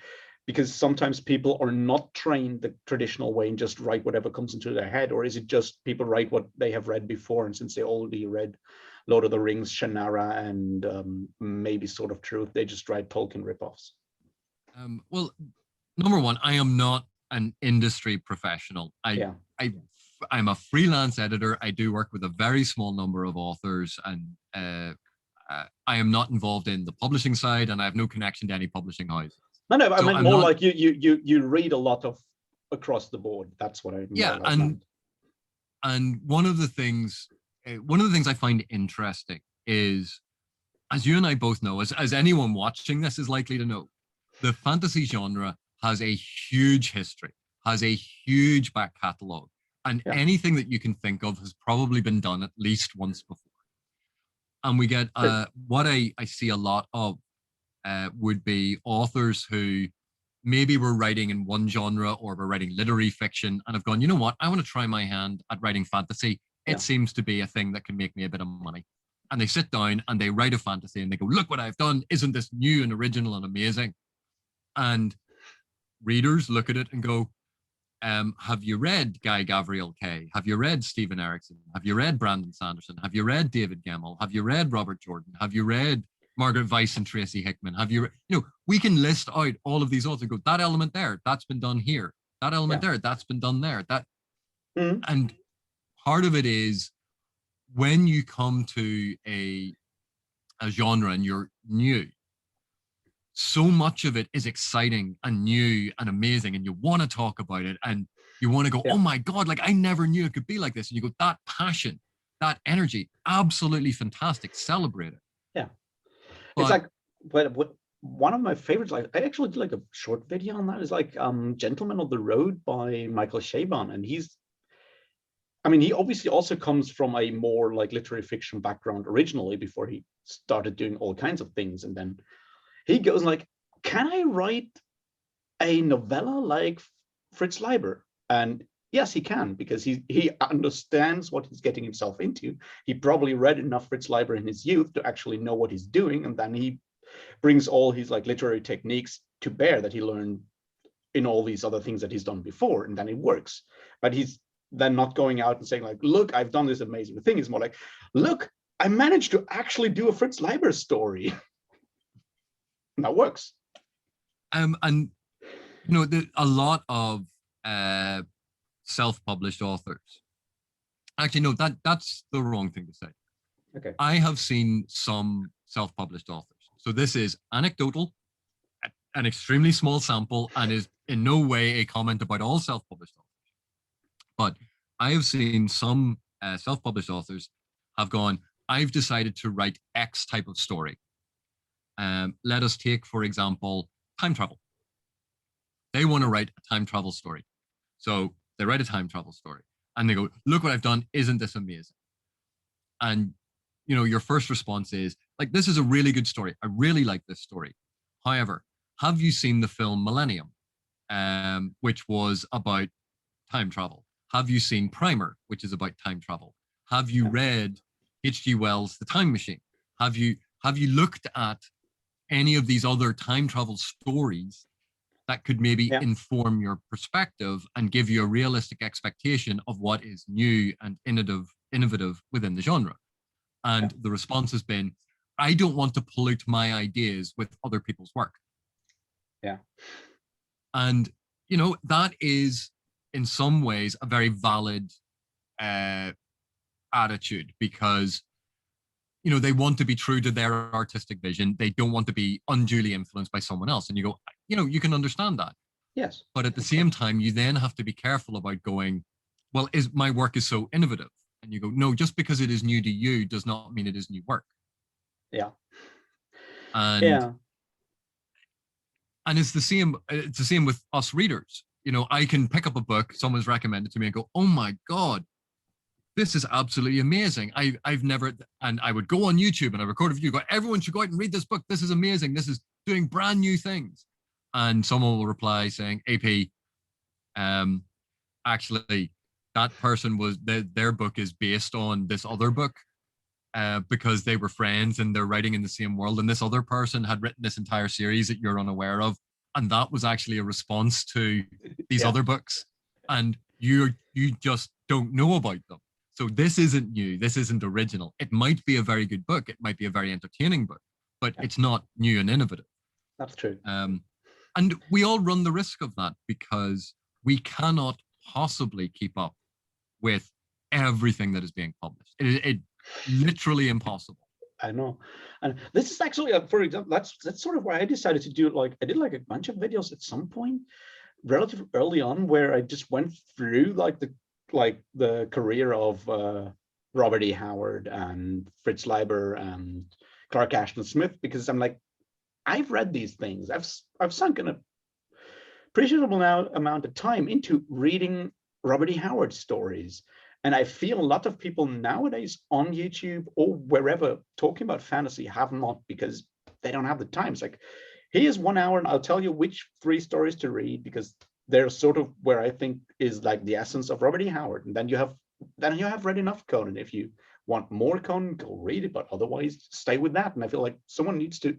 because sometimes people are not trained the traditional way and just write whatever comes into their head, or is it just people write what they have read before, and since they already read Lord of the Rings, Shannara, and maybe Sword of Truth, they just write Tolkien ripoffs? Well, number one, I am not an industry professional. I'm a freelance editor. I do work with a very small number of authors, and I am not involved in the publishing side, and I have no connection to any publishing houses. No, I meant more like you read a lot of across the board. That's what I meant. And one of the things I find interesting is, as you and I both know, as anyone watching this is likely to know, the fantasy genre has a huge history, has a huge back catalogue, and anything that you can think of has probably been done at least once before. And we get what I see a lot of would be authors who maybe were writing in one genre or were writing literary fiction and have gone, you know what, I want to try my hand at writing fantasy. It seems to be a thing that can make me a bit of money. And they sit down and they write a fantasy and they go, look what I've done. Isn't this new and original and amazing? And readers look at it and go, have you read Guy Gavriel Kay? Have you read Stephen Erickson? Have you read Brandon Sanderson? Have you read David Gemmell? Have you read Robert Jordan? Have you read Margaret Weiss and Tracy Hickman? Have you, we can list out all of these authors and go, that element there, that's been done here. That element there, that's been done there. And part of it is when you come to a genre and you're new, so much of it is exciting and new and amazing, and you want to talk about it and you want to go, oh my God, like I never knew it could be like this. And you go, that passion, that energy, absolutely fantastic. Celebrate it. Yeah. It's like, but one of my favorites, like I actually did like a short video on that, is like Gentleman of the Road by Michael Chabon. And he obviously also comes from a more like literary fiction background originally before he started doing all kinds of things. And then he goes like, can I write a novella like Fritz Leiber? And yes, he can, because he understands what he's getting himself into. He probably read enough Fritz Leiber in his youth to actually know what he's doing. And then he brings all his like literary techniques to bear that he learned in all these other things that he's done before. And then it works. But he's then not going out and saying like, look, I've done this amazing thing. It's more like, look, I managed to actually do a Fritz Leiber story. And that works. And a lot of self-published authors. Actually, no, that's the wrong thing to say. Okay. I have seen some self-published authors. So this is anecdotal, an extremely small sample, and is in no way a comment about all self-published authors. But I have seen some self-published authors have gone, I've decided to write X type of story. Let us take, for example, time travel. They want to write a time travel story. So they write a time travel story and they go, look what I've done. Isn't this amazing? And, your first response is like, this is a really good story. I really like this story. However, have you seen the film Millennium, which was about time travel? Have you seen Primer, which is about time travel? Have you read H.G. Wells' The Time Machine? Have you looked at any of these other time travel stories that could maybe inform your perspective and give you a realistic expectation of what is new and innovative within the genre? And the response has been, I don't want to pollute my ideas with other people's work. Yeah. And, that is in some ways a very valid attitude, because they want to be true to their artistic vision. They don't want to be unduly influenced by someone else. And you go, you can understand that. Yes. But at the same time, you then have to be careful about going, well, is my work is so innovative? And you go, no, just because it is new to you does not mean it is new work. Yeah. And Yeah. it's the same. It's the same with us readers. You know, I can pick up a book someone's recommended to me and go, oh my god, this is absolutely amazing. I've never, and I would go on YouTube and I record a video, go, everyone should go out and read this book. This is amazing. This is doing brand new things. And someone will reply saying, AP, actually, that person was their book is based on this other book because they were friends and they're writing in the same world. And this other person had written this entire series that you're unaware of, and that was actually a response to these Yeah. other books, and you just don't know about them. So this isn't new. This isn't original. It might be a very good book. It might be a very entertaining book, but Yeah. it's not new and innovative. That's true. And we all run the risk of that because we cannot possibly keep up with everything that is being published. It literally impossible. I know. And this is actually, for example, that's sort of why I decided to do, like, I did like a bunch of videos at some point relatively early on where I just went through like the career of Robert E. Howard and Fritz Leiber and Clark Ashton Smith, because I'm like, I've read these things. I've sunk in a appreciable amount of time into reading Robert E. Howard stories. And I feel a lot of people nowadays on YouTube or wherever talking about fantasy have not, because they don't have the time. It's like, here's 1 hour and I'll tell you which 3 stories to read, because they're sort of where I think is like the essence of Robert E. Howard. And then you have read enough Conan. If you want more Conan, go read it, but otherwise stay with that. And I feel like someone needs to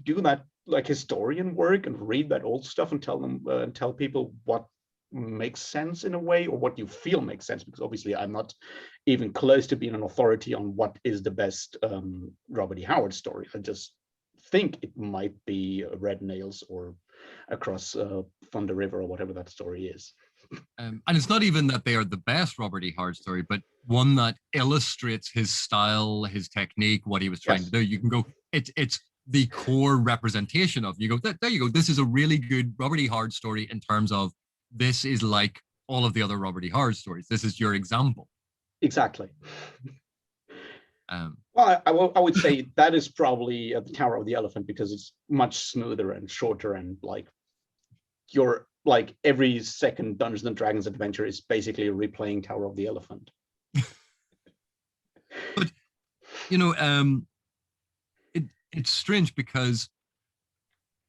do that, like historian work, and read that old stuff and tell people what makes sense in a way, or what you feel makes sense, because obviously I'm not even close to being an authority on what is the best Robert E. Howard story. I just think it might be Red Nails or Across Thunder River or whatever that story is. And it's not even that they are the best Robert E. Howard story, but one that illustrates his style, his technique, what he was trying to do. You can go, it's the core representation of, you go, there you go, this is a really good Robert E. Howard story in terms of, this is like all of the other Robert E. Howard stories. This is your example. Exactly. Well, I would say that is probably the Tower of the Elephant, because it's much smoother and shorter, and like every second Dungeons and Dragons adventure is basically replaying Tower of the Elephant. But you know, it's strange because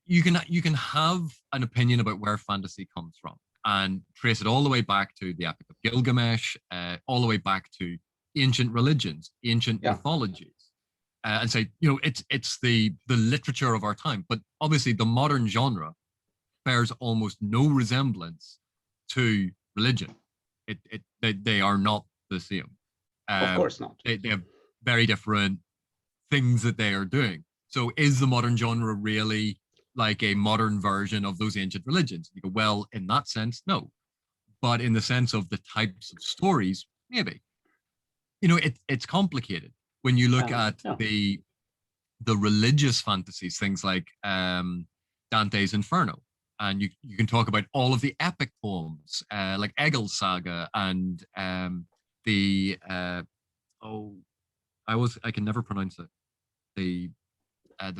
you can have an opinion about where fantasy comes from and trace it all the way back to the Epic of Gilgamesh, all the way back to ancient religions, ancient mythologies, and say, you know, it's the literature of our time. But obviously, the modern genre bears almost no resemblance to religion. They are not the same. Of course not. They have very different things that they are doing. So, is the modern genre really like a modern version of those ancient religions? You go, well, in that sense, no. But in the sense of the types of stories, maybe. You know, it's complicated when you look at the religious fantasies, things like Dante's Inferno, and you can talk about all of the epic poems like Egel's Saga and the I can never pronounce it, the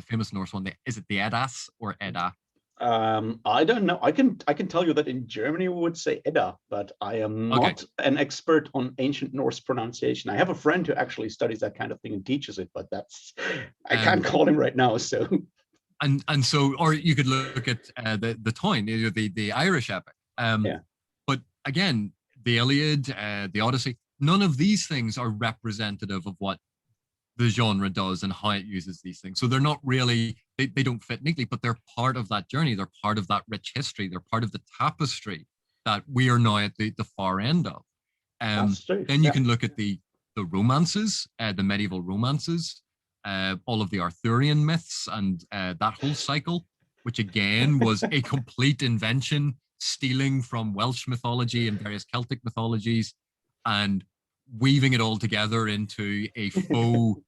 famous Norse one. Is it the Eddas or Edda? I don't know. I can tell you that in Germany we would say Edda, but I am not an expert on ancient Norse pronunciation. I have a friend who actually studies that kind of thing and teaches it, but I can't call him right now. So and so, or you could look at the Toyn, the Irish epic. But again, the Iliad, the Odyssey, none of these things are representative of what the genre does and how it uses these things. So they're not really, they don't fit neatly, but they're part of that journey. They're part of that rich history. They're part of the tapestry that we are now at the far end of. Then you can look at the romances, the medieval romances, all of the Arthurian myths and that whole cycle, which again was a complete invention, stealing from Welsh mythology and various Celtic mythologies and weaving it all together into a faux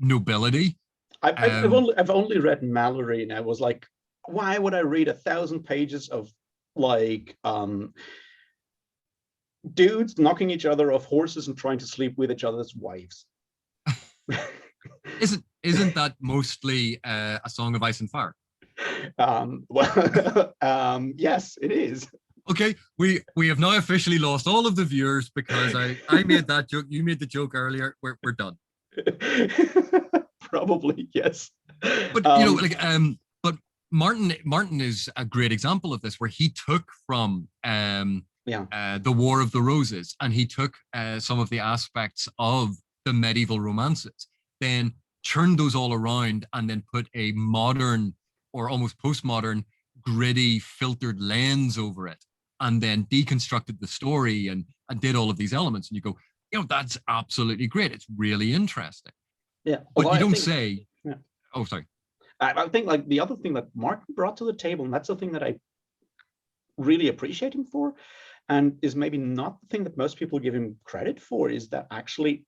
nobility. I've only read Mallory, and I was like, why would I read 1,000 pages of like dudes knocking each other off horses and trying to sleep with each other's wives? Isn't that mostly a Song of Ice and Fire? Well, yes, it is. Okay, we have now officially lost all of the viewers because I made that joke. You made the joke earlier. We're done. Probably yes. But but Martin is a great example of this, where he took from the War of the Roses, and he took some of the aspects of the medieval romances, then churned those all around, and then put a modern or almost postmodern, gritty, filtered lens over it, and then deconstructed the story and did all of these elements. And you go, that's absolutely great. It's really interesting. Yeah, but you don't say. Yeah. Oh, sorry. I think like the other thing that Martin brought to the table, and that's the thing that I really appreciate him for, and is maybe not the thing that most people give him credit for, is that actually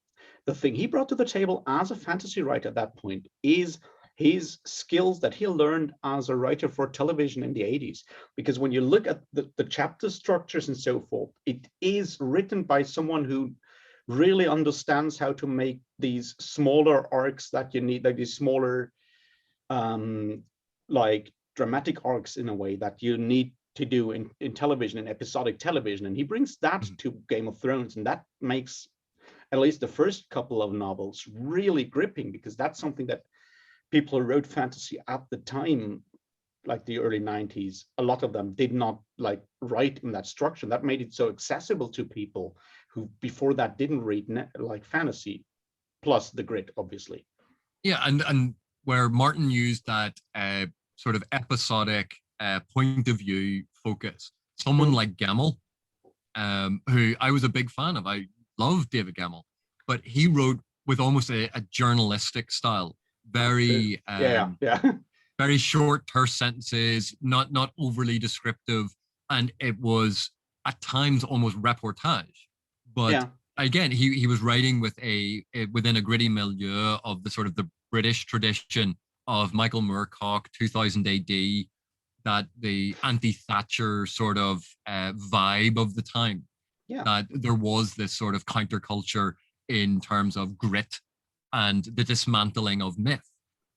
the thing he brought to the table as a fantasy writer at that point is his skills that he learned as a writer for television in the 80s. Because when you look at the chapter structures and so forth, it is written by someone who really understands how to make these smaller arcs that you need, like these smaller like dramatic arcs in a way that you need to do in television, in episodic television. And he brings that to Game of Thrones, and that makes at least the first couple of novels really gripping, because that's something that people who wrote fantasy at the time, like the early 90s, a lot of them did not like write in that structure. That made it so accessible to people who before that didn't read like fantasy, plus the grit, obviously. Yeah, and where Martin used that sort of episodic point of view focus, someone like Gemmell, who I was a big fan of. I love David Gemmell, but he wrote with almost a journalistic style, very very short, terse sentences, not overly descriptive, and it was at times almost reportage. But again, he was writing within a gritty milieu of the sort of the British tradition of Michael Moorcock, 2000 AD, that the anti-Thatcher sort of vibe of the time. Yeah. That there was this sort of counterculture in terms of grit and the dismantling of myth.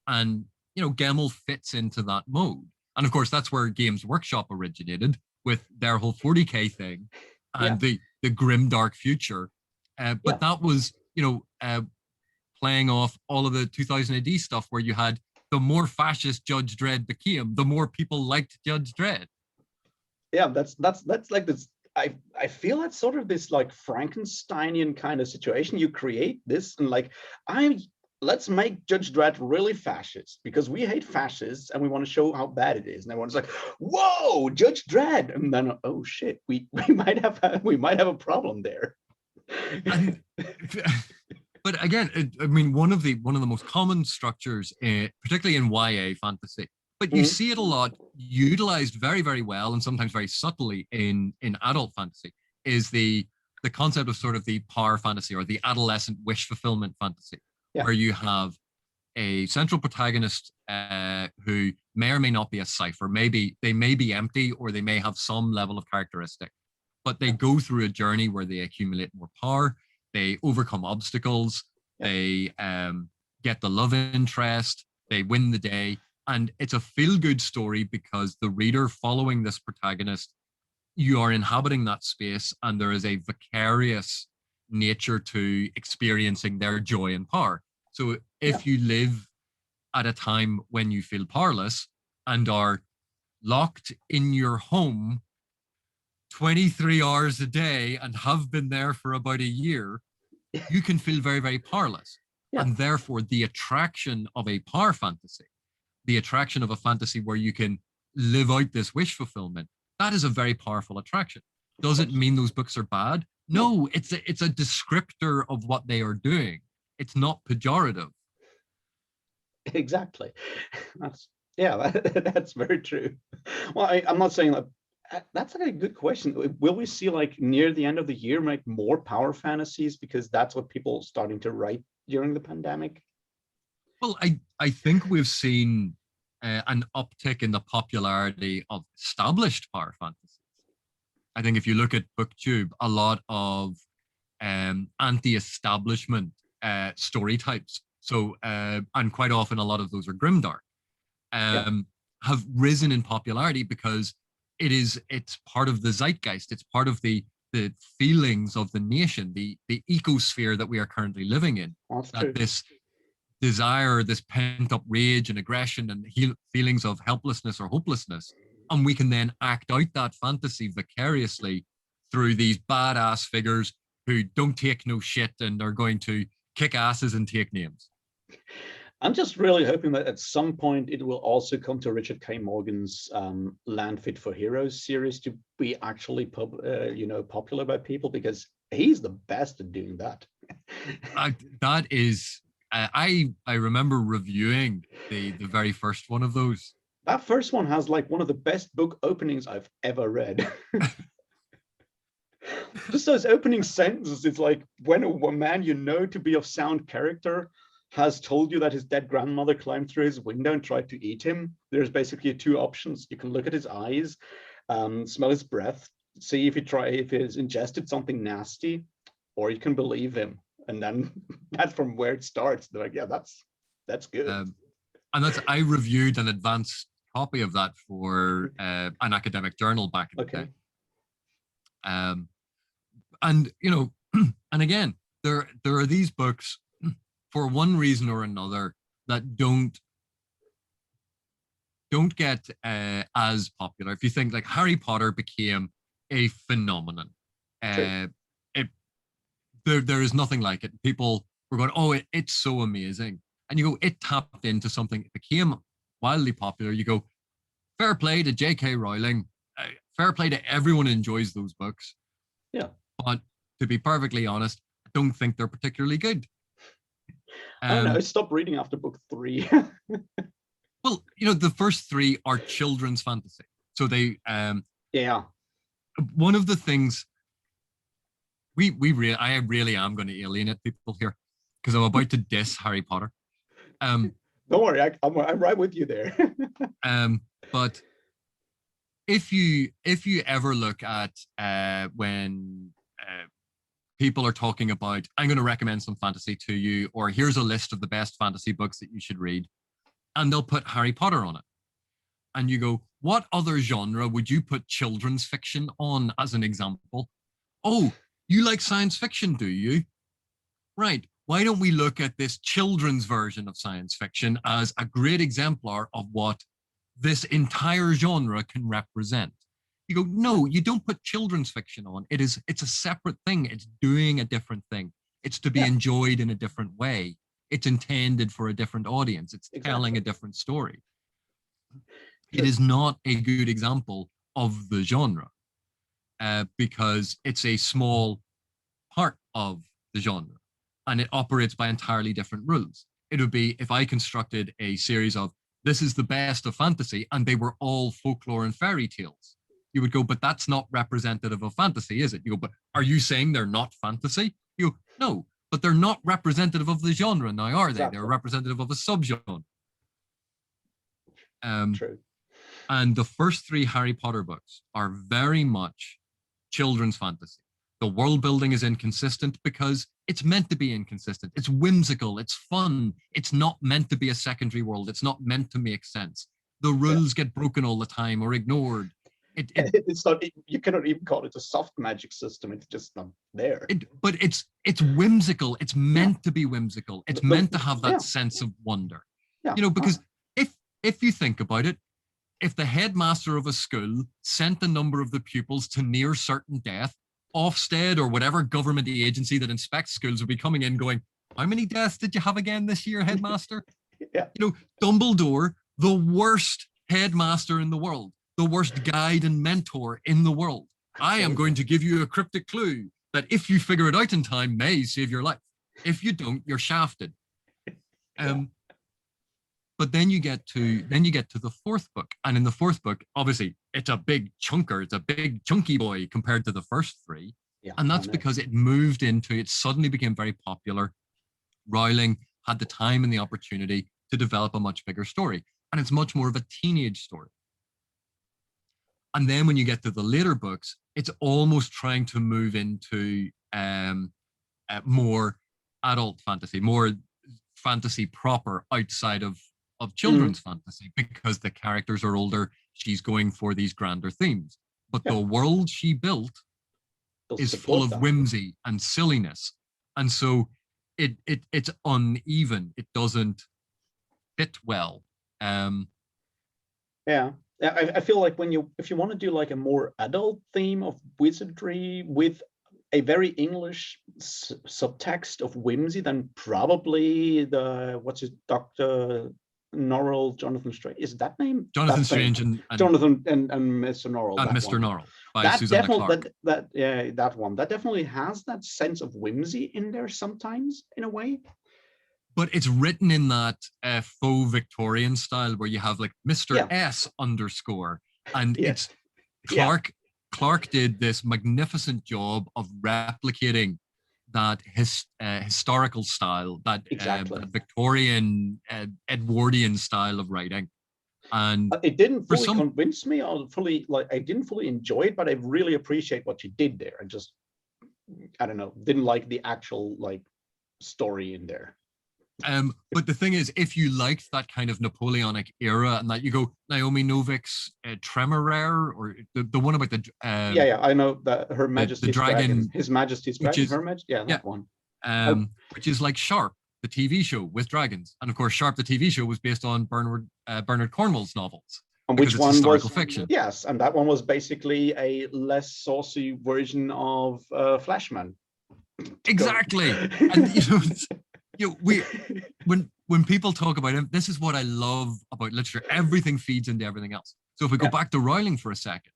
And, Gemmell fits into that mode. And of course, that's where Games Workshop originated with their whole 40K thing and the grim, dark future. But that was, playing off all of the 2000 AD stuff where you had the more fascist Judge Dredd became, the more people liked Judge Dredd. Yeah, that's like this. I feel that's sort of this like Frankensteinian kind of situation. You create this and like, let's make Judge Dredd really fascist because we hate fascists and we want to show how bad it is. And everyone's like, whoa, Judge Dredd. And then, oh shit, we might have a problem there. And, but again, I mean, one of the most common structures, particularly in YA fantasy, but you see it a lot utilized very, very well and sometimes very subtly in adult fantasy, is the concept of sort of the power fantasy or the adolescent wish fulfillment fantasy, where you have a central protagonist who may or may not be a cipher. Maybe they may be empty or they may have some level of characteristic, but they go through a journey where they accumulate more power, they overcome obstacles, they get the love interest, they win the day. And it's a feel-good story because the reader following this protagonist, you are inhabiting that space and there is a vicarious nature to experiencing their joy and power. So if you live at a time when you feel powerless and are locked in your home 23 hours a day and have been there for about a year, you can feel very, very powerless. And therefore the attraction of a power fantasy, the attraction of a fantasy where you can live out this wish fulfillment, that is a very powerful attraction. Does it mean those books are bad? No, it's a descriptor of what they are doing. It's not pejorative. Exactly. That's very true. Well, I'm not saying that. That's a good question. Will we see like near the end of the year like more power fantasies because that's what people are starting to write during the pandemic? Well, I think we've seen an uptick in the popularity of established power fantasies. I think if you look at BookTube, a lot of anti-establishment story types, so and quite often a lot of those are grimdark, Yeah. have risen in popularity because it's part of the zeitgeist. It's part of the feelings of the nation, the ecosphere that we are currently living in. That's That true. this desire, this pent up rage and aggression and feelings of helplessness or hopelessness, and we can then act out that fantasy vicariously through these badass figures who don't take no shit and are going to kick asses and take names. I'm just really hoping that at some point it will also come to Richard K. Morgan's Land Fit for Heroes series to be actually popular by people, because he's the best at doing that. That is, I remember reviewing the very first one of those. That first one has like one of the best book openings I've ever read. Just those opening sentences. It's like when a man you know to be of sound character has told you that his dead grandmother climbed through his window and tried to eat him. There's basically two options. You can look at his eyes, smell his breath, see if he's ingested something nasty, or you can believe him. And then that's from where it starts. They're like, yeah, that's good. And I reviewed an advanced copy of that for an academic journal back in the day. And and again, there are these books for one reason or another that don't get as popular. If you think like Harry Potter became a phenomenon, there is nothing like it. People were going, oh, it's so amazing, and you go, it tapped into something. It became wildly popular. You go, fair play to J.K. Rowling. Fair play to everyone who enjoys those books. Yeah, but to be perfectly honest, I don't think they're particularly good. I don't know. I stopped reading after book 3. Well, the first 3 are children's fantasy. So they, yeah. One of the things I really am going to alienate people here because I'm about to diss Harry Potter. Don't worry, I'm right with you there. But if you ever look at when people are talking about, I'm going to recommend some fantasy to you, or here's a list of the best fantasy books that you should read, and they'll put Harry Potter on it. And you go, what other genre would you put children's fiction on as an example? Oh, you like science fiction, do you? Right. Why don't we look at this children's version of science fiction as a great exemplar of what this entire genre can represent? You go, no, you don't put children's fiction on. It's a separate thing. It's doing a different thing. It's to be enjoyed in a different way. It's intended for a different audience. It's telling a different story. It is not a good example of the genre because it's a small part of the genre and it operates by entirely different rules. It would be if I constructed a series of this is the best of fantasy and they were all folklore and fairy tales. You would go, but that's not representative of fantasy, is it? You go, but are you saying they're not fantasy? You go, no, but they're not representative of the genre now, are they? Exactly. They're representative of a subgenre. True. And the first 3 Harry Potter books are very much children's fantasy. The world building is inconsistent because it's meant to be inconsistent. It's whimsical. It's fun. It's not meant to be a secondary world. It's not meant to make sense. The rules get broken all the time or ignored. It's not. You cannot even call it a soft magic system. It's just not there. But it's whimsical. It's meant to be whimsical. It's meant to have that sense of wonder. Yeah. Because if you think about it, if the headmaster of a school sent the number of the pupils to near certain death, Ofsted or whatever government agency that inspects schools would be coming in going, how many deaths did you have again this year, headmaster? Yeah. Dumbledore, the worst headmaster in the world, the worst guide and mentor in the world. I am going to give you a cryptic clue that if you figure it out in time may save your life. If you don't, you're shafted. But then you get to the 4th book. And in the 4th book, obviously, it's a big chunker. It's a big chunky boy compared to the first 3. Yeah, and that's because it suddenly became very popular. Rowling had the time and the opportunity to develop a much bigger story. and it's much more of a teenage story. And then when you get to the later books, it's almost trying to move into more adult fantasy, more fantasy proper outside of children's fantasy, because the characters are older. She's going for these grander themes. But the world she built is full of whimsy and silliness. And so it's uneven. It doesn't fit well. Yeah. I feel like if you want to do like a more adult theme of wizardry with a very English subtext of whimsy, then probably Dr. Norrell, Jonathan Strange, is that name? Jonathan Strange and Jonathan and Mr. Norrell. And Mr. Norrell by that Susanna Clarke. That one definitely has that sense of whimsy in there sometimes, in a way. But it's written in that faux Victorian style where you have like Mr. S underscore, and it's Clarke. Clarke did this magnificent job of replicating that historical style, that Victorian Edwardian style of writing. And it didn't fully convince me. I didn't fully enjoy it, but I really appreciate what you did there. I don't know, didn't like the actual like story in there. But the thing is, if you liked that kind of Napoleonic era, and that you go Naomi Novik's Tremorare, or the one about the I know that Her Majesty's the dragon, His Majesty's Dragon, Her Majesty, that one, which is like Sharp, the TV show with dragons, and of course Sharp, the TV show, was based on Bernard Cornwell's novels. And which one was fiction? Yes, and that one was basically a less saucy version of Flashman. Exactly, and when people talk about him, this is what I love about literature. Everything feeds into everything else. So if we go back to Rowling for a second,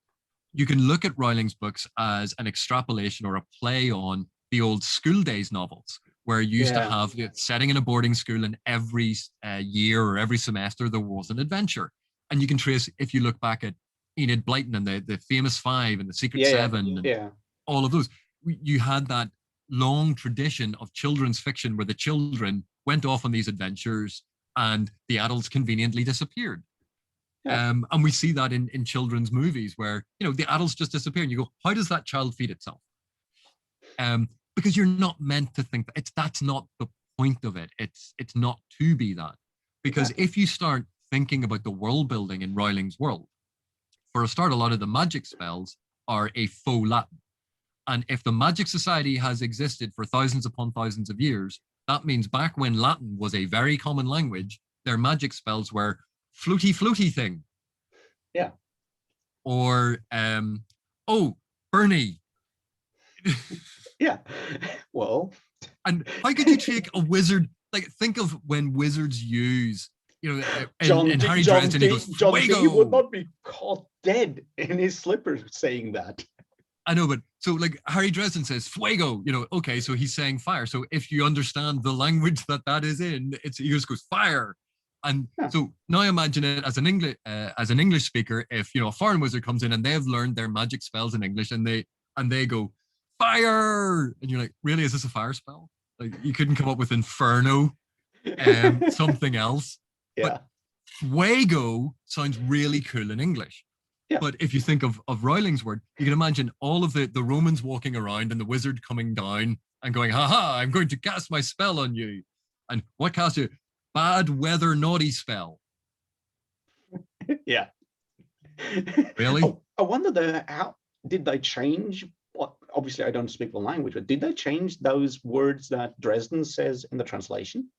you can look at Rowling's books as an extrapolation or a play on the old school days novels, where you used to have setting in a boarding school, and every year or every semester there was an adventure. And you can trace, if you look back at Enid Blyton and the Famous Five and the Secret Seven, and all of those, you had that long tradition of children's fiction where the children went off on these adventures and the adults conveniently disappeared. And we see that in children's movies where, the adults just disappear, and you go, how does that child feed itself? Because you're not meant to think that's not the point of it. It's not to be that. Because if you start thinking about the world building in Rowling's world, for a start, a lot of the magic spells are a faux Latin. And if the Magic Society has existed for thousands upon thousands of years, that means back when Latin was a very common language, their magic spells were floaty thing. Yeah. Or, Bernie. Yeah. Well. And how could you take a wizard, like think of when wizards use, in Harry Dresden, he goes, Fuego! He would not be caught dead in his slippers saying that. I know, but so like Harry Dresden says fuego, okay, so he's saying fire. So if you understand the language that is in, he just goes fire. And so now imagine it as an English speaker, if a foreign wizard comes in and they've learned their magic spells in English, and they go fire, and you're like, really, is this a fire spell? Like, you couldn't come up with inferno, something else. Yeah. But fuego sounds really cool in English. Yeah. But if you think of Rowling's word, you can imagine all of the Romans walking around and the wizard coming down and going, haha, I'm going to cast my spell on you. And what cast you? Bad weather naughty spell. Yeah. Really? I wonder how did they change? Well, obviously, I don't speak the language, but did they change those words that Dresden says in the translation?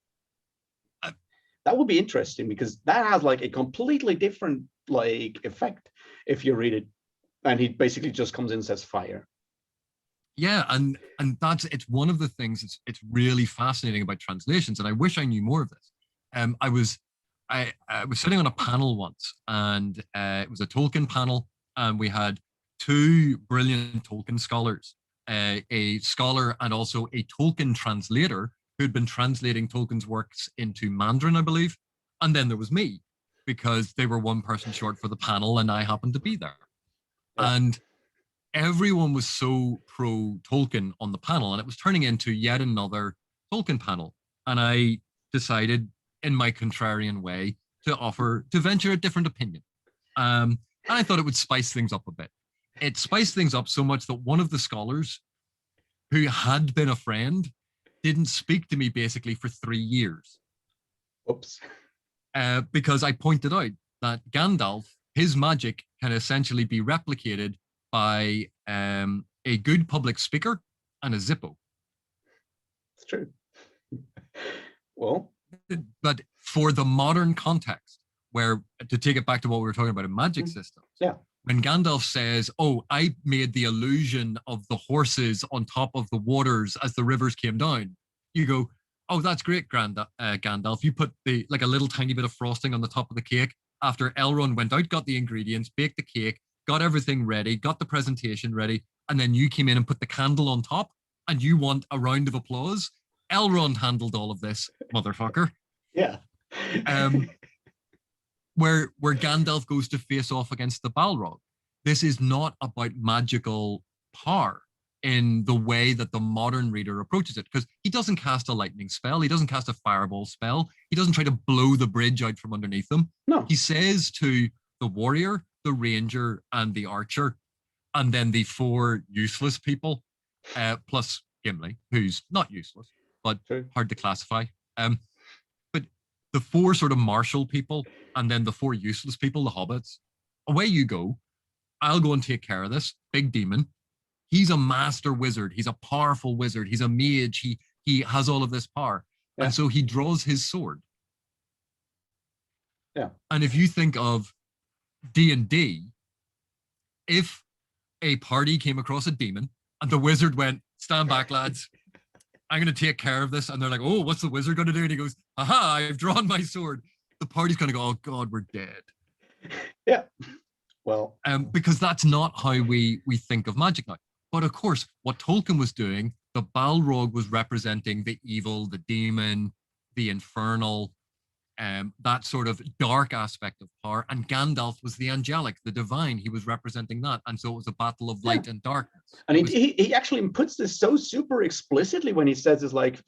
That would be interesting, because that has like a completely different effect if you read it, and he basically just comes in and says fire. Yeah, and it's one of the things it's really fascinating about translations, and I wish I knew more of this. I was sitting on a panel once, and it was a Tolkien panel, and we had two brilliant Tolkien scholars, a scholar and also a Tolkien translator who'd been translating Tolkien's works into Mandarin, I believe. And then there was me, because they were one person short for the panel and I happened to be there. Yeah. And everyone was so pro Tolkien on the panel, and it was turning into yet another Tolkien panel. And I decided, in my contrarian way, to venture a different opinion. And I thought it would spice things up a bit. It spiced things up so much that one of the scholars who had been a friend didn't speak to me basically for 3 years. Oops. Because I pointed out that Gandalf, his magic can essentially be replicated by a good public speaker and a Zippo. It's true. Well, but for the modern context, where to take it back to what we were talking about in magic systems, yeah. When Gandalf says, "Oh, I made the illusion of the horses on top of the waters as the rivers came down," you go, "Oh, that's great, Gandalf. You put like a little tiny bit of frosting on the top of the cake after Elrond went out, got the ingredients, baked the cake, got everything ready, got the presentation ready, and then you came in and put the candle on top, and you want a round of applause. Elrond handled all of this, motherfucker." Yeah. Where Gandalf goes to face off against the Balrog. This is not about magical power in the way that the modern reader approaches it, because he doesn't cast a lightning spell, he doesn't cast a fireball spell, he doesn't try to blow the bridge out from underneath them. No. He says to the warrior, the ranger, and the archer, and then the 4 useless people, plus Gimli, who's not useless, but hard to classify. But the 4 sort of martial people, and then the 4 useless people, the hobbits, away you go. I'll go and take care of this big demon. He's a master wizard. He's a powerful wizard. He's a mage. He has all of this power. Yeah. And so he draws his sword. Yeah. And if you think of D&D, if a party came across a demon and the wizard went, "Stand back, lads. I'm going to take care of this." And they're like, "Oh, what's the wizard going to do?" And he goes, "Aha, I've drawn my sword." The party's going to go, "Oh God, we're dead." Yeah. Well, because that's not how we think of magic now. But of course, what Tolkien was doing, the Balrog was representing the evil, the demon, the infernal, that sort of dark aspect of power. And Gandalf was the angelic, the divine. He was representing that. And so it was a battle of light and darkness. And he actually puts this so super explicitly when he says, "It's like,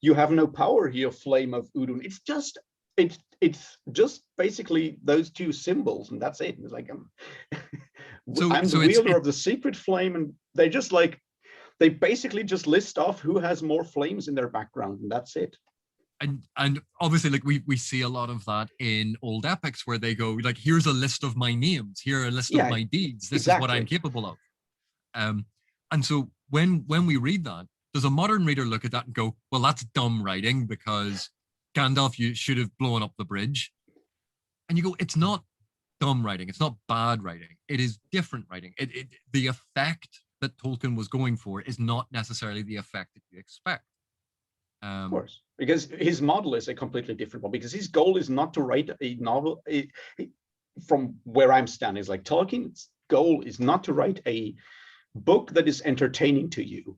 you have no power here, flame of Udun." It's just basically those 2 symbols, and that's it. It's like, I'm the wielder of the secret flame, and they basically just list off who has more flames in their background, and that's it. And obviously, like we see a lot of that in old epics where they go like, "Here's a list of my names, here a list of my deeds. This is what I'm capable of." And so when we read that, does a modern reader look at that and go, "Well, that's dumb writing because Gandalf, you should have blown up the bridge"? And you go, it's not dumb writing. It's not bad writing. It is different writing. The effect that Tolkien was going for is not necessarily the effect that you expect. Of course, because his model is a completely different one. Because his goal is not to write a novel. From where I'm standing, is like Tolkien's goal is not to write a book that is entertaining to you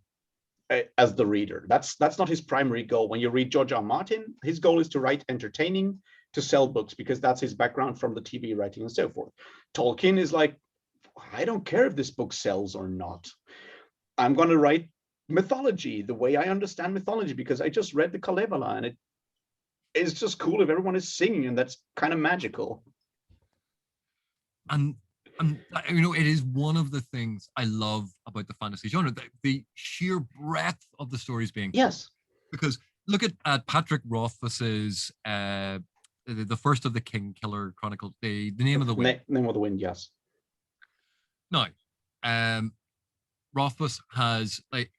as the reader. That's not his primary goal. When you read George R. R. Martin, his goal is to write entertaining, to sell books, because that's his background from the TV writing and so forth. Tolkien is like, I don't care if this book sells or not. I'm going to write mythology the way I understand mythology, because I just read the Kalevala, and it's just cool if everyone is singing, and that's kind of magical. And it is one of the things I love about the fantasy genre, the sheer breadth of the stories being told. Yes. Because look at Patrick Rothfuss's the first of the King Killer Chronicles, the Name of the Wind. Name of the Wind, yes. Now, Rothfuss has like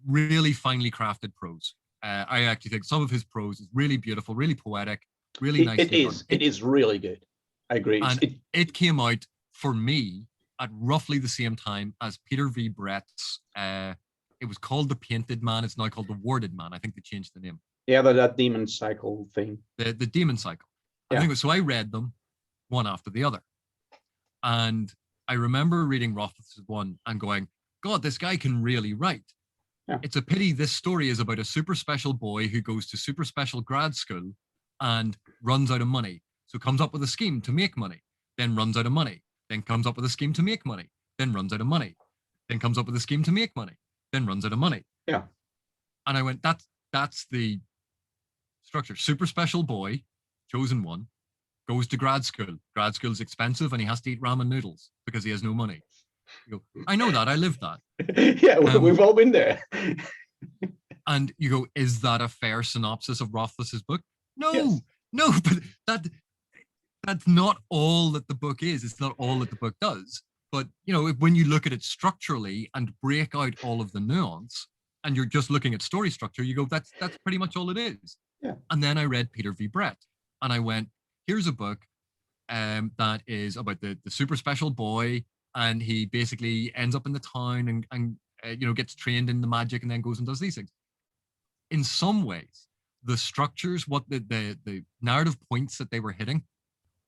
really finely crafted prose. I actually think some of his prose is really beautiful, really poetic, really nice. It is really good. I agree. And it came out for me at roughly the same time as Peter V. Brett's. It was called The Painted Man. It's now called The Warded Man. I think they changed the name. Yeah, that demon cycle thing. The demon cycle. Yeah. I think so. I read them one after the other, and I remember reading Rothfuss's one and going, "God, this guy can really write." Yeah. It's a pity this story is about a super special boy who goes to super special grad school and runs out of money. So comes up with a scheme to make money, then runs out of money, then comes up with a scheme to make money, then runs out of money, then comes up with a scheme to make money, then runs out of money. Yeah. And I went, that's the structure. Super special boy, chosen one, goes to grad school. Grad school's expensive and he has to eat ramen noodles because he has no money. You go, I know that, I lived that. Yeah, we've all been there. And you go, is that a fair synopsis of Rothfuss's book? No, Yes. no, but that's not all that the book is. It's not all that the book does. But when you look at it structurally and break out all of the nuance, and you're just looking at story structure, you go, that's pretty much all it is. Yeah. And then I read Peter V. Brett, and I went, here's a book that is about the super special boy, and he basically ends up in the town and gets trained in the magic and then goes and does these things. In some ways, the structures, what the narrative points that they were hitting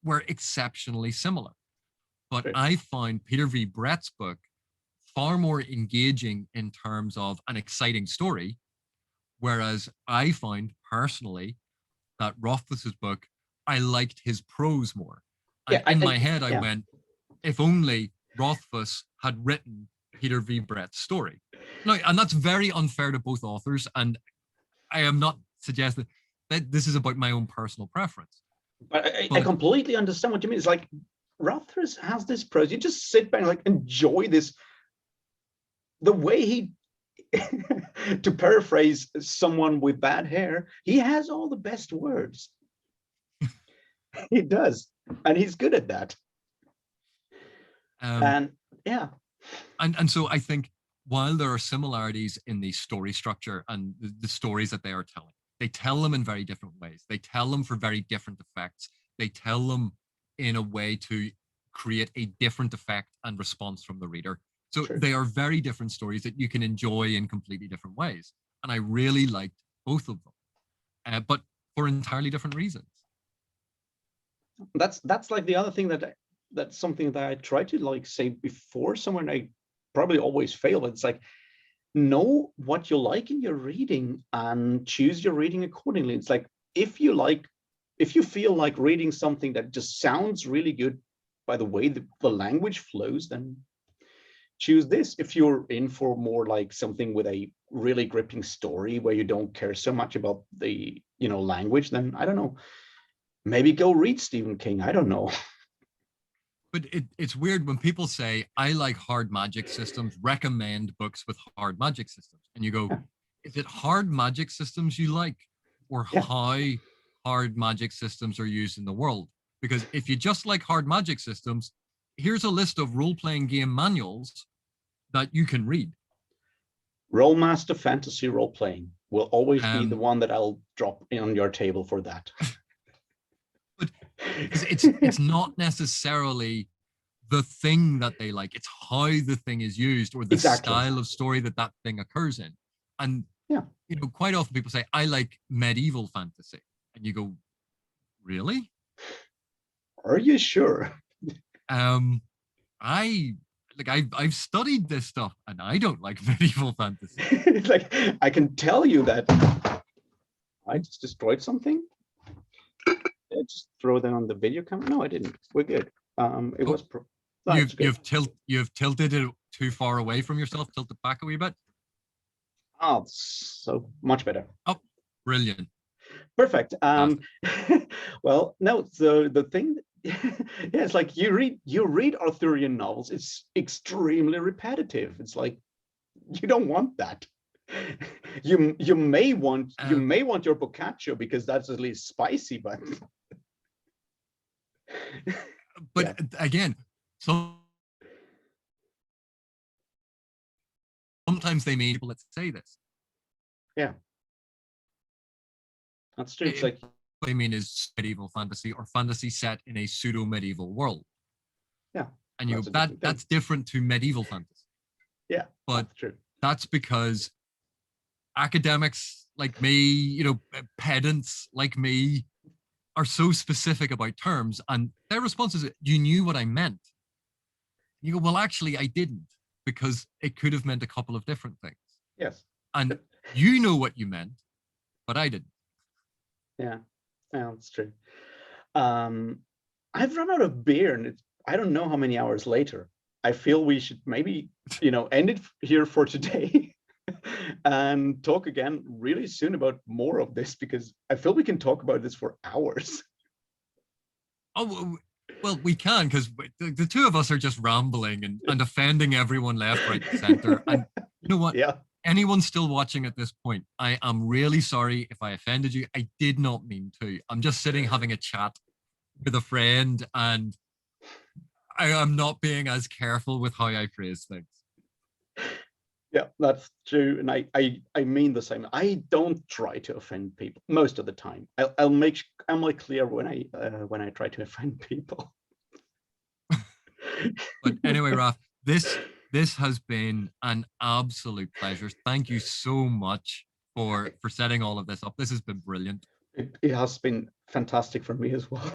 were exceptionally similar. But I find Peter V. Brett's book far more engaging in terms of an exciting story, whereas I find personally that Rothfuss's book, I liked his prose more. And in my head, I went, if only Rothfuss had written Peter V. Brett's story. Now, and that's very unfair to both authors, and I am not suggesting that this is about my own personal preference. But I completely understand what you mean. It's like Rothfuss has this prose. You just sit back and like enjoy this. The way he, to paraphrase someone with bad hair, he has all the best words. He does, and he's good at that. And so I think while there are similarities in the story structure and the stories that they are telling, they tell them in very different ways. They tell them for very different effects. They tell them in a way to create a different effect and response from the reader. So they are very different stories that you can enjoy in completely different ways. And I really liked both of them, but for entirely different reasons. That's like the other thing that's something that I try to like say before someone, I probably always fail, but it's like, know what you like in your reading and choose your reading accordingly. It's like, if you feel like reading something that just sounds really good by the way the language flows, then choose this. If you're in for more like something with a really gripping story where you don't care so much about the language, then I don't know, maybe go read Stephen King. I don't know. But it's weird when people say, I like hard magic systems, recommend books with hard magic systems. And you go, is it hard magic systems you like, or how hard magic systems are used in the world? Because if you just like hard magic systems, here's a list of role-playing game manuals that you can read. Rollmaster Fantasy Role-Playing will always be the one that I'll drop on your table for that. But it's not necessarily the thing that they like. It's how the thing is used, or the style of story that thing occurs in. And quite often people say, I like medieval fantasy. And you go, really? Are you sure? I've studied this stuff and I don't like medieval fantasy. It's like, I can tell you that I just destroyed something. Did I just throw that on the video camera? No, I didn't. We're good. It was you've tilted it too far away from yourself. Tilt it back a wee bit. Oh, so much better. Oh, brilliant. Perfect. Well, no, so the thing, it's like you read Arthurian novels, it's extremely repetitive. It's like, you don't want that. You may want your boccaccio because that's at least spicy, but again, sometimes they mean people that say this. Yeah. That's true. It's like, what I mean is medieval fantasy, or fantasy set in a pseudo medieval world. Yeah. And that's different to medieval fantasy. Yeah. But that's true. That's because academics like me, pedants like me, are so specific about terms, and their response is, you knew what I meant. You go, well, actually, I didn't, because it could have meant a couple of different things. Yes. And you know what you meant, but I didn't. Yeah, that's true. I've run out of beer, and I don't know how many hours later. I feel we should maybe, end it here for today and talk again really soon about more of this, because I feel we can talk about this for hours. Oh, well, we can because the two of us are just rambling and offending everyone left, right, and center. And you know what? Yeah. Anyone still watching at this point, I am really sorry if I offended you. I did not mean to. I'm just sitting having a chat with a friend, and I am not being as careful with how I phrase things. Yeah, that's true, and I mean the same. I don't try to offend people most of the time. I'm like clear when I try to offend people. But anyway, Raf, this has been an absolute pleasure. Thank you so much for setting all of this up. This has been brilliant. It has been fantastic for me as well.